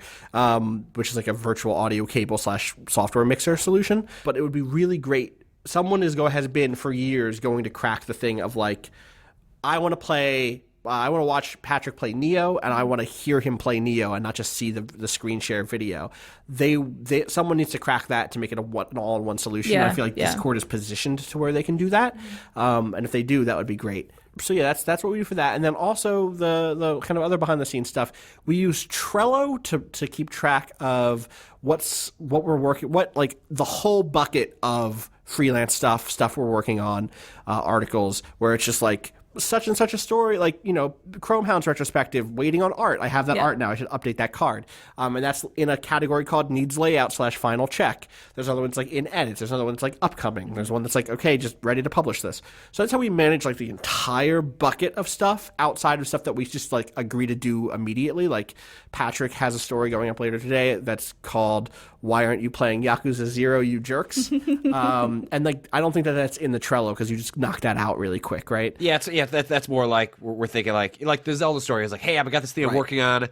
Speaker 2: which is like a virtual audio cable / software mixer solution. But it would be really great. Someone has been for years going to crack the thing of like, I want to play I want to watch Patrick play Nioh, and I want to hear him play Nioh, and not just see the screen share video. Someone needs to crack that to make it an all-in-one solution.
Speaker 3: Yeah,
Speaker 2: I feel like Discord is positioned to where they can do that, and if they do, that would be great. So yeah, that's what we do for that, and then also the kind of other behind the scenes stuff. We use Trello to keep track of what we're working, like the whole bucket of freelance stuff we're working on, articles where it's just like such and such a story, like, Chromehound's retrospective, waiting on art. I have that art now. I should update that card. And that's in a category called needs layout / final check. There's other ones like in edits. There's another one that's like upcoming. There's one that's like, okay, just ready to publish this. So that's how we manage like the entire bucket of stuff outside of stuff that we just like agree to do immediately. Like Patrick has a story going up later today that's called "Why Aren't You Playing Yakuza 0, You Jerks?" And like, I don't think that's in the Trello because you just knock that out really quick, right?
Speaker 4: That's more like we're thinking like the Zelda story is like, hey, I've got this thing I'm working on.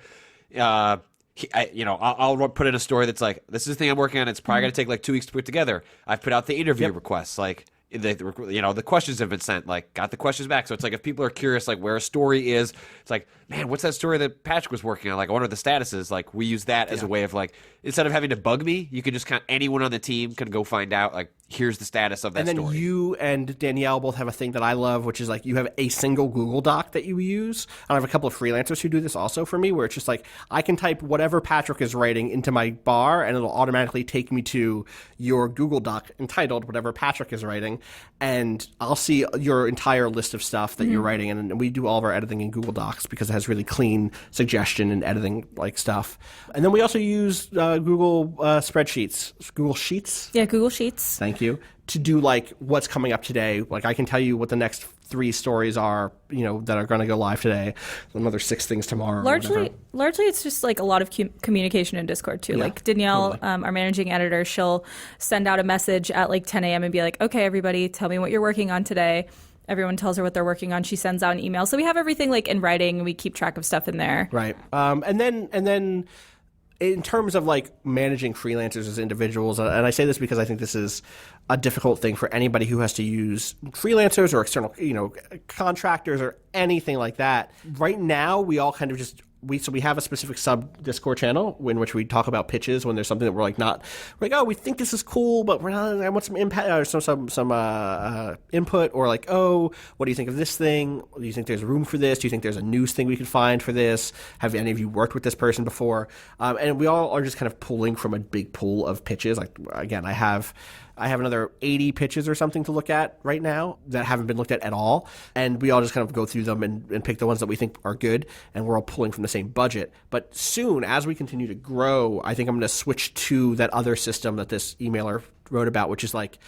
Speaker 4: I'll put in a story that's like, this is the thing I'm working on. It's probably going to take like 2 weeks to put together. I've put out the interview requests, like the questions have been sent, like got the questions back. So it's like if people are curious, like where a story is, it's like, man, what's that story that Patrick was working on? Like, I wonder what the status is. Like, we use that as a way of like, instead of having to bug me, you can just anyone on the team can go find out like, here's the status of that story. And then
Speaker 2: you and Danielle both have a thing that I love, which is like you have a single Google Doc that you use. And I have a couple of freelancers who do this also for me, where it's just like I can type whatever Patrick is writing into my bar and it'll automatically take me to your Google Doc entitled whatever Patrick is writing. And I'll see your entire list of stuff that you're writing. And we do all of our editing in Google Docs because it has really clean suggestion and editing like stuff. And then we also use Google spreadsheets, Google Sheets.
Speaker 3: Yeah, Google Sheets.
Speaker 2: Thank you. To do like what's coming up today. Like I can tell you what the next 3 stories are, that are going to go live today. Another 6 things tomorrow.
Speaker 3: Largely it's just like a lot of communication in Discord too. Like Danielle, totally. Our managing editor, she'll send out a message at like 10 a.m. and be like, okay, everybody, tell me what you're working on today. Everyone tells her what they're working on. She sends out an email. So we have everything like in writing and we keep track of stuff in there.
Speaker 2: Right. And then in terms of like managing freelancers as individuals, and I say this because I think this is a difficult thing for anybody who has to use freelancers or external, contractors or anything like that. Right now, we all kind of just we have a specific sub Discord channel in which we talk about pitches when there's something that we're like, oh, we think this is cool, but we're not. I want some impact or some input, or like, oh, what do you think of this thing? Do you think there's room for this? Do you think there's a news thing we could find for this? Have any of you worked with this person before? And we all are just kind of pulling from a big pool of pitches. Like again, I have another 80 pitches or something to look at right now that haven't been looked at all. And we all just kind of go through them and pick the ones that we think are good. And we're all pulling from the same budget. But soon, as we continue to grow, I think I'm going to switch to that other system that this emailer wrote about, which is like,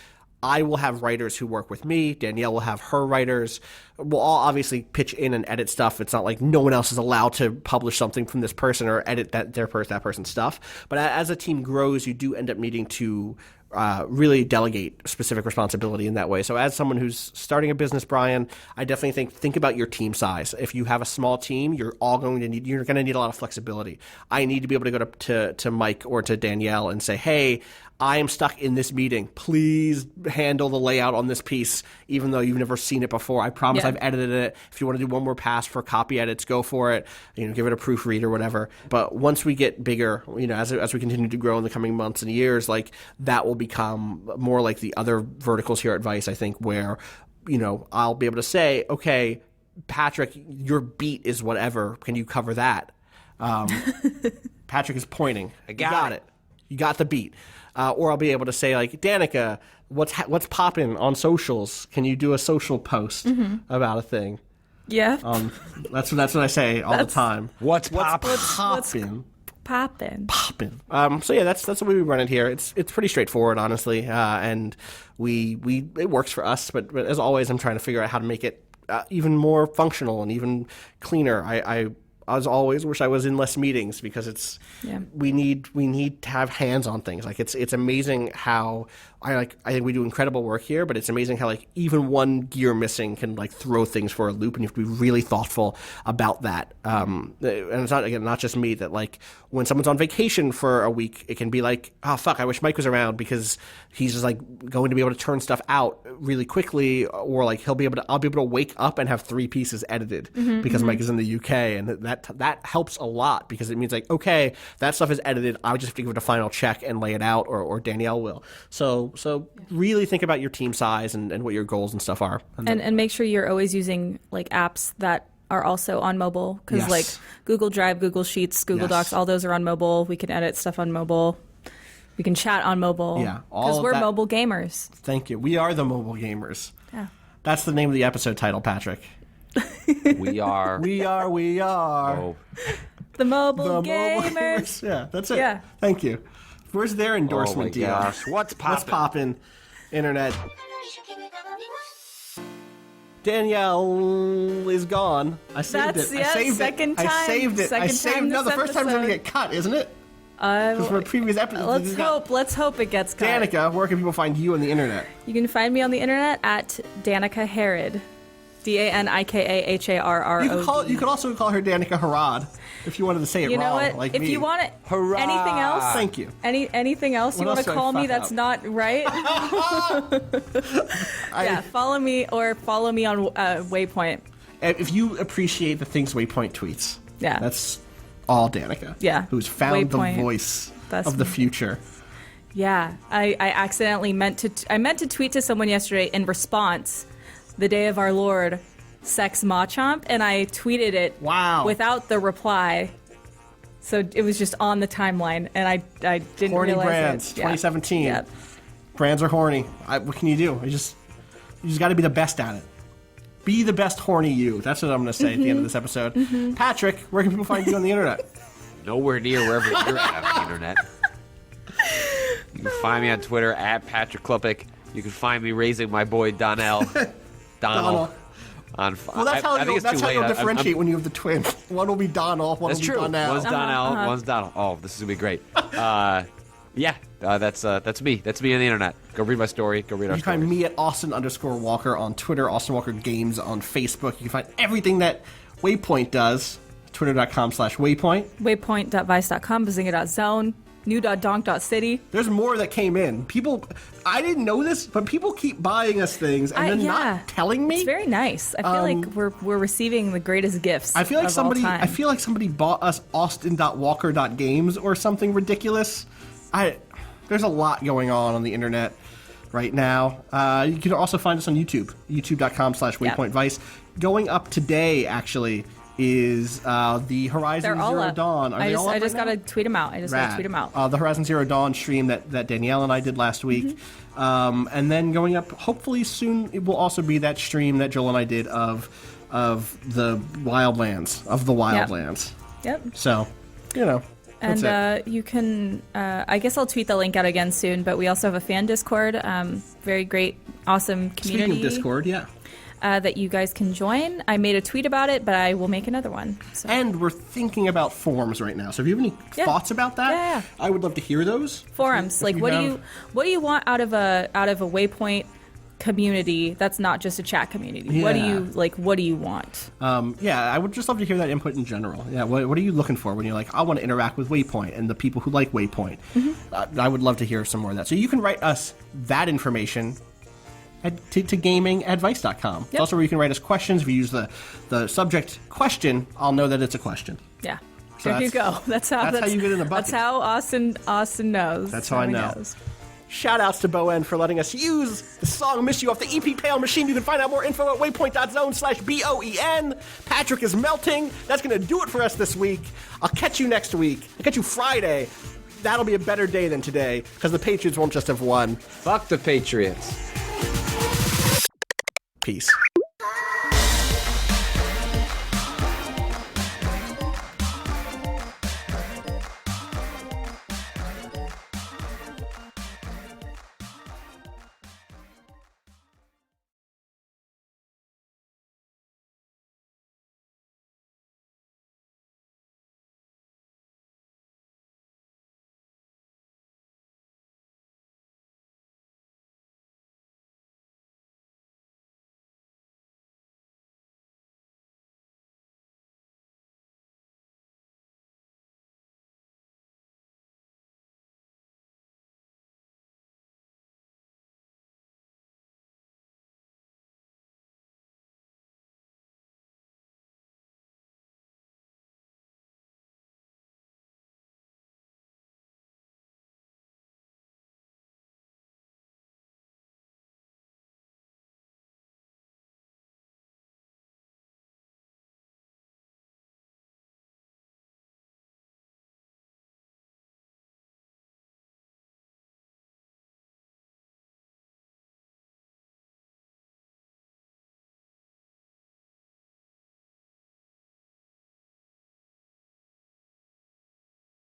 Speaker 2: I will have writers who work with me. Danielle will have her writers. We'll all obviously pitch in and edit stuff. It's not like no one else is allowed to publish something from this person or edit that person's stuff. But as a team grows, you do end up needing to really delegate specific responsibility in that way. So as someone who's starting a business, Brian, I definitely think about your team size. If you have a small team, you're going to need a lot of flexibility. I need to be able to go to Mike or to Danielle and say, hey, I am stuck in this meeting. Please handle the layout on this piece, even though you've never seen it before. I promise I've edited it. If you want to do one more pass for copy edits, go for it. Give it a proofread or whatever. But once we get bigger, as we continue to grow in the coming months and years, like that will become more like the other verticals here at Vice, I think, where, I'll be able to say, okay, Patrick, your beat is whatever. Can you cover that? Patrick is pointing.
Speaker 4: I got it.
Speaker 2: You got the beat. Or I'll be able to say, like, Danika, what's popping on socials? Can you do a social post about a thing?
Speaker 3: Yeah.
Speaker 2: That's what I say all the time.
Speaker 4: What's popping?
Speaker 3: Popping.
Speaker 2: So yeah, that's the way we run it here. It's pretty straightforward, honestly, and it works for us. But as always, I'm trying to figure out how to make it even more functional and even cleaner. as always, wish I was in less meetings because we need to have hands on things. Like it's amazing how I think we do incredible work here, but it's amazing how like even one gear missing can like throw things for a loop, and you have to be really thoughtful about that. And it's not just me that like when someone's on vacation for a week, it can be like, oh fuck, I wish Mike was around because he's just like going to be able to turn stuff out really quickly, or like I'll be able to wake up and have 3 pieces edited because Mike is in the UK, and that helps a lot because it means like, okay, that stuff is edited, I just have to give it a final check and lay it out, or Danielle will. So really think about your team size and what your goals and stuff are.
Speaker 3: And make sure you're always using like apps that are also on mobile, because like Google Drive, Google Sheets, Google Docs, all those are on mobile. We can edit stuff on mobile. We can chat on mobile.
Speaker 2: Yeah,
Speaker 3: because we're mobile gamers.
Speaker 2: Thank you. We are the mobile gamers.
Speaker 3: Yeah.
Speaker 2: That's the name of the episode title, Patrick.
Speaker 4: We are.
Speaker 2: We are.
Speaker 4: Oh.
Speaker 3: The mobile gamers.
Speaker 2: Yeah, that's it.
Speaker 3: Yeah.
Speaker 2: Thank you. Where's their endorsement deal?
Speaker 4: Gosh. What's poppin'?
Speaker 2: Internet. Danielle is gone. I saved it.
Speaker 3: Yeah,
Speaker 2: I saved
Speaker 3: second
Speaker 2: it.
Speaker 3: time.
Speaker 2: I saved it.
Speaker 3: Second time
Speaker 2: No, the
Speaker 3: this
Speaker 2: first time's going to
Speaker 3: episode.
Speaker 2: get cut, isn't it? Because from a previous episode.
Speaker 3: Let's hope it gets cut.
Speaker 2: Danika, where can people find you on the internet?
Speaker 3: You can find me on the internet at Danika Harrod. DANIKAHARROD.
Speaker 2: You could also call her Danika Harrod if you wanted to say it
Speaker 3: You know
Speaker 2: wrong,
Speaker 3: what?
Speaker 2: like
Speaker 3: if
Speaker 2: me.
Speaker 3: you want it,
Speaker 4: Hurrah!
Speaker 3: anything else?
Speaker 2: Thank you.
Speaker 3: Anything else you
Speaker 2: What
Speaker 3: want to
Speaker 2: else did I
Speaker 3: call me
Speaker 2: fuck
Speaker 3: that's
Speaker 2: up?
Speaker 3: not right? Yeah, follow me on Waypoint.
Speaker 2: If you appreciate the things Waypoint tweets,
Speaker 3: Yeah.
Speaker 2: that's all Danika.
Speaker 3: Yeah.
Speaker 2: Who's found
Speaker 3: Waypoint.
Speaker 2: the voice
Speaker 3: That's
Speaker 2: of the
Speaker 3: me.
Speaker 2: future.
Speaker 3: Yeah, I accidentally meant to tweet to someone yesterday in response, the day of our Lord, Sex Machamp, and I tweeted it without the reply. So it was just on the timeline, and I didn't
Speaker 2: Horny
Speaker 3: realize
Speaker 2: brands,
Speaker 3: it.
Speaker 2: 2017.
Speaker 3: Yeah.
Speaker 2: Brands are horny. What can you do? You just got to be the best at it. Be the best horny you. That's what I'm going to say at the end of this episode. Patrick, where can people find you on the internet?
Speaker 4: Nowhere near wherever you're at on the internet. You can find me on Twitter at Patrick Klepek. You can find me raising my boy Donnel.
Speaker 2: Donnel.
Speaker 4: Well,
Speaker 2: That's how you'll differentiate when you have the twins. One will be Donnel, one
Speaker 4: That's
Speaker 2: will be
Speaker 4: true.
Speaker 2: Donnell.
Speaker 4: One's Donnell, one's Donnell. Oh, this is gonna be great. That's me. That's me on the internet. Go read my story. Go read our
Speaker 2: You can
Speaker 4: story.
Speaker 2: find me at Austin_Walker on Twitter, Austin Walker Games on Facebook. You can find everything that Waypoint does, twitter.com/Waypoint.
Speaker 3: Waypoint.vice.com, bazinga.zone, new.donk.city.
Speaker 2: There's more that came in. I didn't know this, but people keep buying us things and then not telling me.
Speaker 3: It's very nice. I feel like we're receiving the greatest gifts.
Speaker 2: I feel like
Speaker 3: of all time.
Speaker 2: I feel like somebody bought us Austin.Walker.games or something ridiculous. There's a lot going on the internet right now. You can also find us on YouTube, youtube.com/WaypointVice. Going up today, actually, is the Horizon
Speaker 3: They're all
Speaker 2: Zero
Speaker 3: up.
Speaker 2: Dawn. Are
Speaker 3: I
Speaker 2: they all up
Speaker 3: just
Speaker 2: right now?
Speaker 3: gotta tweet them out.
Speaker 2: The Horizon Zero Dawn stream that Danielle and I did last week. And then going up, hopefully soon, it will also be that stream that Joel and I did of the Wildlands.
Speaker 3: Yep.
Speaker 2: So, that's it.
Speaker 3: And you can, I guess I'll tweet the link out again soon, but we also have a fan Discord, very great, awesome community.
Speaker 2: Speaking of Discord, yeah.
Speaker 3: That you guys can join. I made a tweet about it, but I will make another one. So.
Speaker 2: And we're thinking about forums right now. So if you have any thoughts about that,
Speaker 3: Yeah.
Speaker 2: I would love to hear those.
Speaker 3: Forums, like what do you want out of a Waypoint community that's not just a chat community?
Speaker 2: Yeah.
Speaker 3: What do you want?
Speaker 2: I would just love to hear that input in general. Yeah, what are you looking for when you're like, I want to interact with Waypoint and the people who like Waypoint? I would love to hear some more of that. So you can write us that information to gaming@vice.com. It's also where you can write us questions. If you use the subject question, I'll know that it's a question.
Speaker 3: Yeah.
Speaker 2: So
Speaker 3: there you go. That's how
Speaker 2: you get in the bucket.
Speaker 3: That's how Austin knows.
Speaker 2: That's how I know.
Speaker 3: Knows.
Speaker 2: Shout outs to Bowen for letting us use the song Miss You off the EP Pale Machine. You can find out more info at waypoint.zone/BOEN. Patrick is melting. That's going to do it for us this week. I'll catch you next week. I'll catch you Friday. That'll be a better day than today because the Patriots won't just have won.
Speaker 4: Fuck the Patriots.
Speaker 2: Peace.